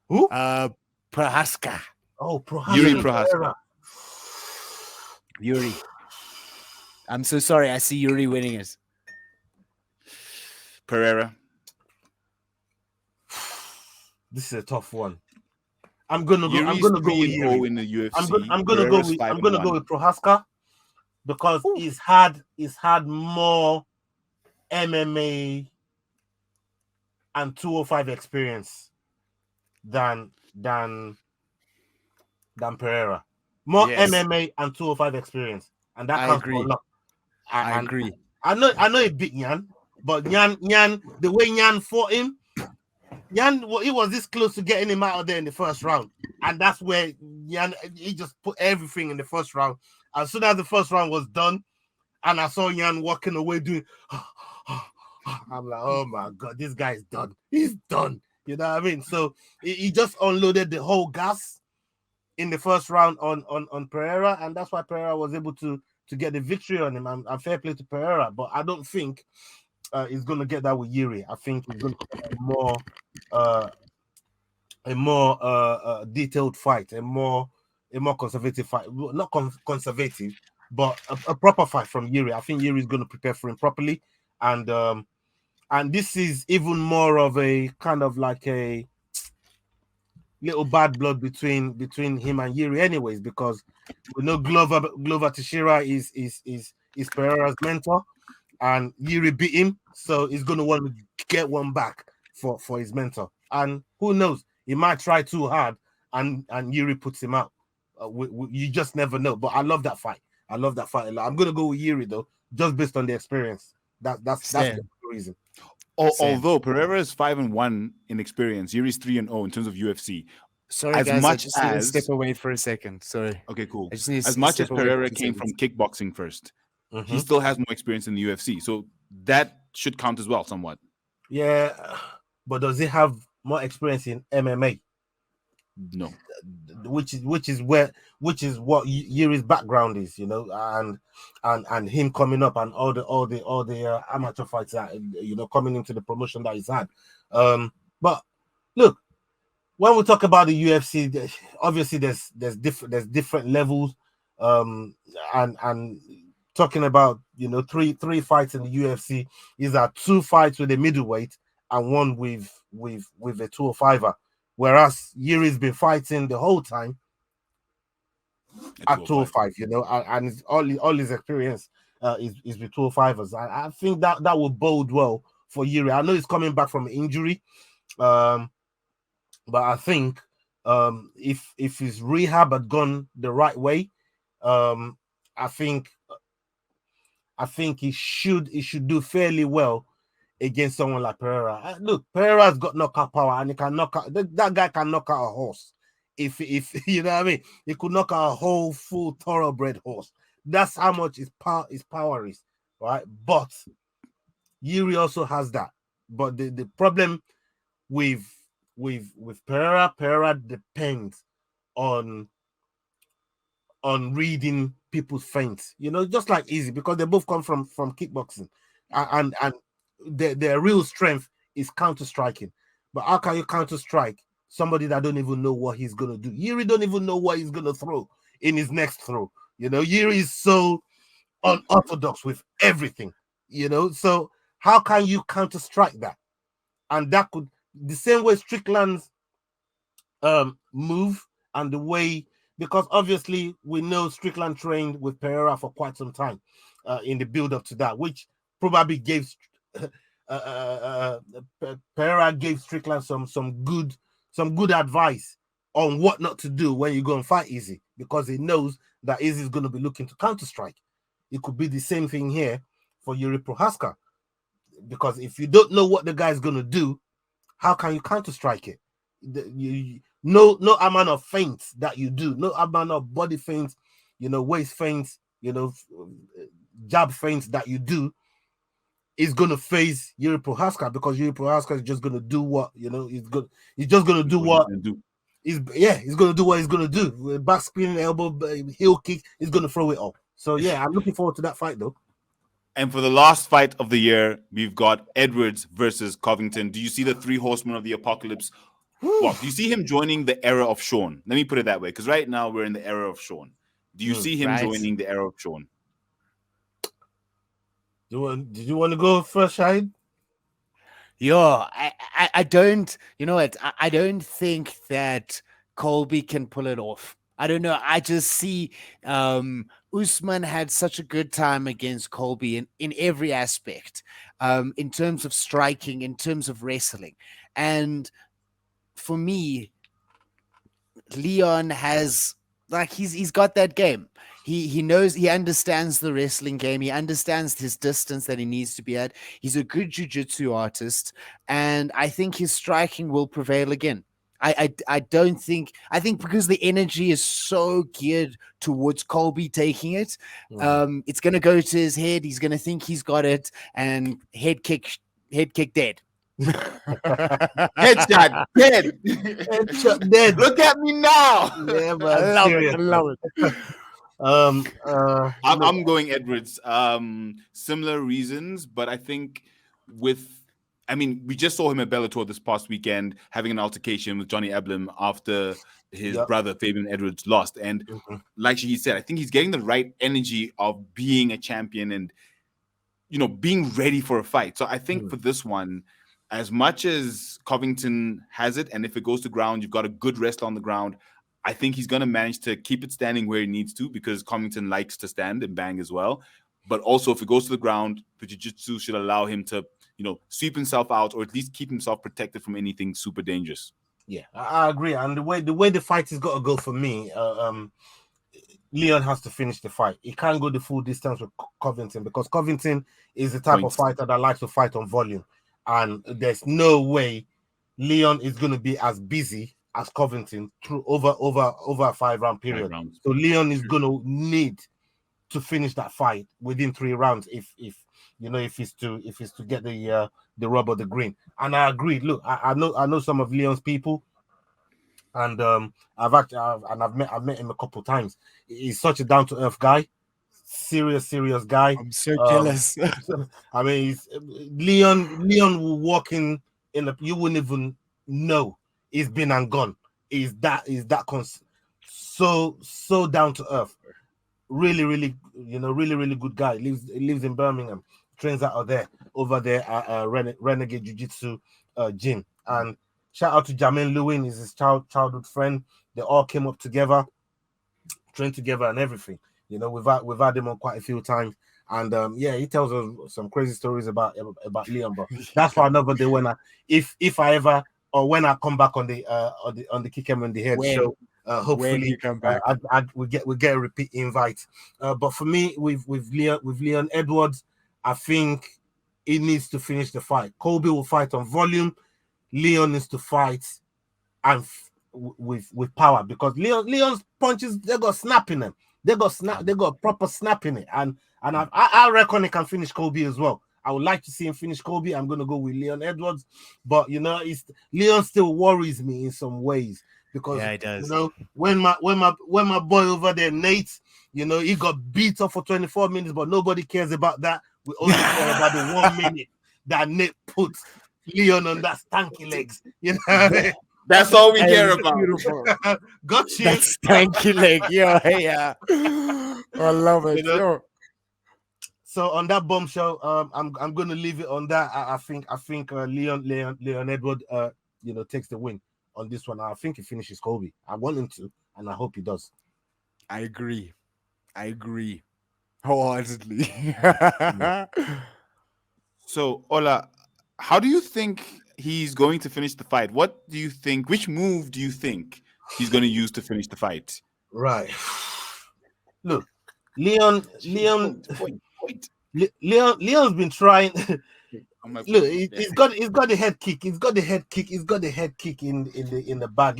S3: Who?
S2: Prohaska.
S3: Oh, Prohaska.
S4: Yuri Prohaska.
S2: Yuri. I'm so sorry. I see Yuri winning it.
S4: Pereira.
S3: This is a tough one. I'm gonna go with Yuri.
S4: In the UFC.
S3: I'm gonna go with Prohaska because he's had more MMA and 205 experience than Pereira. More MMA and 205 experience, and that counts for a lot.
S2: I agree.
S3: I know he beat Yan, but Yan, the way Yan fought him, Yan, he was this close to getting him out of there in the first round, and that's where Yan he just put everything in the first round. As soon as the first round was done, and I saw Yan walking away doing, I'm like, oh my god, this guy is done. He's done. You know what I mean? So he just unloaded the whole gas in the first round on Pereira, and that's why Pereira was able to get the victory on him. And fair play to Pereira, but I don't think he's going to get that with Yuri. I think he's going to get a more detailed fight, a more conservative fight. Not conservative, but a proper fight from Yuri. I think Yuri is going to prepare for him properly, and this is even more of a kind of like a little bad blood between him and Yuri, anyways, because we know Glover Teixeira is Pereira's mentor, and Yuri beat him, so he's going to want to get one back for his mentor. And who knows, he might try too hard, and Yuri puts him out. You just never know. But I love that fight. I love that fight a lot. I'm going to go with Yuri though, just based on the experience. That's the reason.
S4: Although Pereira is 5-1 in experience, Yuri's 3-0 in terms of UFC.
S2: Sorry, guys, I just need to step away for a second. Sorry.
S4: Okay, cool. As much as Pereira came from kickboxing first, he still has more experience in the UFC, so that should count as well, somewhat.
S3: Yeah, but does he have more experience in MMA?
S4: No.
S3: Which is what Yuri's background is, you know, and him coming up and all the amateur fights that, you know, coming into the promotion that he's had. But look, when we talk about the UFC, obviously there's different levels. And talking about, you know, three fights in the UFC, these are 2 fights with a middleweight and 1 with a 205er. Whereas Yuri's been fighting the whole time at 205, you know, and all his experience is with 205ers. I think that will bode well for Yuri. I know he's coming back from injury, but I think if his rehab had gone the right way, I think he should do fairly well against someone like Pereira. Look, Pereira's got knockout power, and he can knock out. That guy can knock out a horse. If you know what I mean, he could knock out a whole full thoroughbred horse. That's how much his power is, right? But Yuri also has that. But the problem with Pereira depends on reading people's feints, just like Easy, because they both come from kickboxing, and their real strength is counter striking. But how can you counter strike somebody that don't even know what he's gonna do? Yuri don't even know what he's gonna throw in his next throw. Yuri is so unorthodox with everything. So how can you counter strike that? And that could, the same way Strickland's move and the way, because obviously we know Strickland trained with Pereira for quite some time in the build up to that, which probably gave Pereira gave Strickland some good advice on what not to do when you go and fight Easy, because he knows that Easy is going to be looking to counter strike. It could be the same thing here for Yuri Prohaska, because if you don't know what the guy's going to do, how can you counter strike it? No amount of feints that you do, no amount of body feints, waist feints, jab feints that you do is going to phase Yuri Prohaska, because Yuri Prohaska is just going to do what, he's just going to do what he's going to do what he's going to do. Back spinning, elbow, heel kick, he's going to throw it all. So yeah, I'm looking forward to that fight though.
S4: And for the last fight of the year, we've got Edwards versus Covington. Do you see the three horsemen of the apocalypse? Well, do you see him joining the era of Sean? Let me put it that way, because right now we're in the era of Sean. Do you see him joining the era of Sean?
S3: Did you want to go first, Shahid?
S2: Yeah, I don't. You know what? I don't think that Colby can pull it off. I don't know. I just see Usman had such a good time against Colby in every aspect, in terms of striking, in terms of wrestling. And for me, Leon has, like, he's got that game. He knows, he understands the wrestling game. He understands his distance that he needs to be at. He's a good jiu-jitsu artist, and I think his striking will prevail again. I think because the energy is so geared towards Colby taking it, it's going to go to his head. He's going to think he's got it, and head kick dead.
S4: Headshot dead.
S3: Headshot dead.
S4: Look at me now.
S3: Yeah, man. I love it.
S4: I'm going Edwards. Similar reasons, but I think we just saw him at Bellator this past weekend having an altercation with Johnny Eblen after his brother Fabian Edwards lost. And like he said, I think he's getting the right energy of being a champion and, being ready for a fight. So I think for this one, as much as Covington has it, and if it goes to ground, you've got a good wrestler on the ground, I think he's going to manage to keep it standing where he needs to, because Covington likes to stand and bang as well. But also, if it goes to the ground, the jiu-jitsu should allow him to, sweep himself out, or at least keep himself protected from anything super dangerous.
S3: Yeah, I agree. And the way the fight has got to go for me, Leon has to finish the fight. He can't go the full distance with Covington, because Covington is the type of fighter that likes to fight on volume. And there's no way Leon is going to be as busy as Covington through over a 5-round period. So Leon is going to need to finish that fight within 3 rounds if he's to get the rub or the green. And I agree. Look, I know some of Leon's people, and I've met him a couple of times. He's such a down to earth guy, serious guy.
S2: I'm so jealous.
S3: I mean, Leon will walk in you wouldn't even know he's been and gone. Is that so down to earth. Really good guy. Lives in Birmingham, trains over there at Renegade Jiu-Jitsu gym. And shout out to Jermaine Lewin, is his childhood friend. They all came up together, trained together and everything. We've had him on quite a few times. And he tells us some crazy stories about Leon, bro. That's for another day when when I come back on the Kick 'em in the Head show. Hopefully
S2: you come back,
S3: we get a repeat invite. But for me, with Leon Edwards, I think he needs to finish the fight. Colby will fight on volume. Leon needs to fight and with power, because Leon's punches, they got snap in them. They got proper snap in it, and I reckon he can finish Colby as well. I would like to see him finish Kobe. I'm gonna go with Leon Edwards, but Leon still worries me in some ways because
S2: it does.
S3: When my boy over there, Nate, he got beat up for 24 minutes, but nobody cares about that. We only care about the 1 minute that Nate put Leon on that stanky legs.
S4: That's all we care about.
S2: Beautiful.
S3: Got you.
S2: That stanky leg. Yeah. I love it.
S3: So on that bombshell, I'm gonna leave it on that. I think Leon Edward takes the win on this one. I think he finishes Kobe. I want him to, and I hope he does.
S2: I agree wholeheartedly.
S4: So Ola, how do you think he's going to finish the fight? What do you think? Which move do you think he's going to use to finish the fight?
S3: Right. Look, Leon's been trying. Look, he's got the head kick. He's got the head kick in the bag.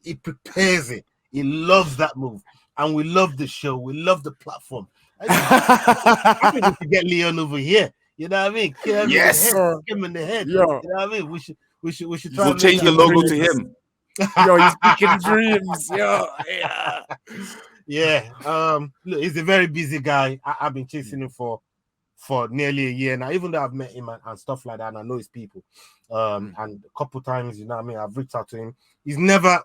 S3: He prepares it. He loves that move, and we love the show. We love the platform. I think we should get Leon over here. You know what I mean?
S4: Yes,
S3: kick him in the head.
S2: Yeah.
S3: You know what I mean? We should try.
S4: We'll change the logo to him.
S2: He's speaking dreams.
S3: Yeah. Look, he's a very busy guy. I've been chasing him for nearly a year now, even though I've met him and stuff like that, and I know his people. And a couple times, you know what I mean, I've reached out to him. He's never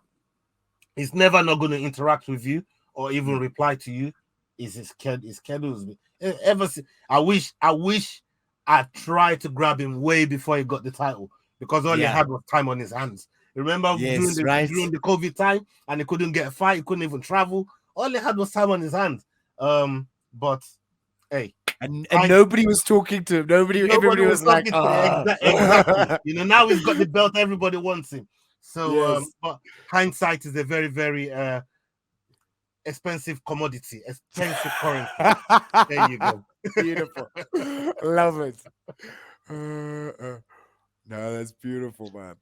S3: not going to interact with you or even reply to you. His schedules. I wish I tried to grab him way before he got the title, because all he had was time on his hands. Remember during the COVID time, and he couldn't get a fight, he couldn't even travel. All he had was time on his hands. But hey,
S2: and nobody was talking to him. Everybody was like,
S3: exactly. Now he's got the belt, everybody wants him. So but hindsight is a very, very expensive commodity, expensive currency. There you go.
S2: Beautiful. Love it. No, that's beautiful, man.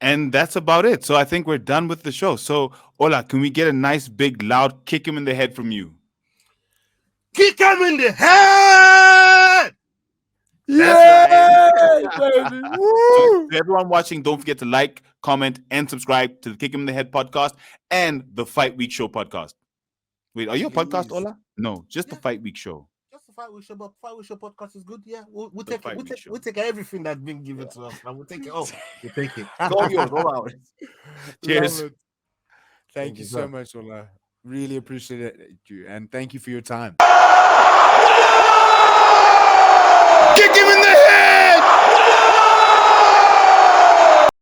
S4: And that's about it. So I think we're done with the show. So Ola, can we get a nice big loud kick him in the head from you?
S3: Kick him in the head!
S4: Yeah, baby. So to everyone watching, don't forget to like, comment, and subscribe to the Kick Him in the Head podcast and the Fight Week Show podcast. Wait, are you a podcast, Ola? No, just the Fight Week Show.
S3: Just the Fight Week Show, but Fight Week Show podcast is good. Yeah, we'll take everything that's been given to us, and we'll take it all. We'll take it.
S4: Go yours, go out. Cheers.
S2: Thank you so much, Ola. Really appreciate it, and thank you for your time.
S4: Kick him in the head!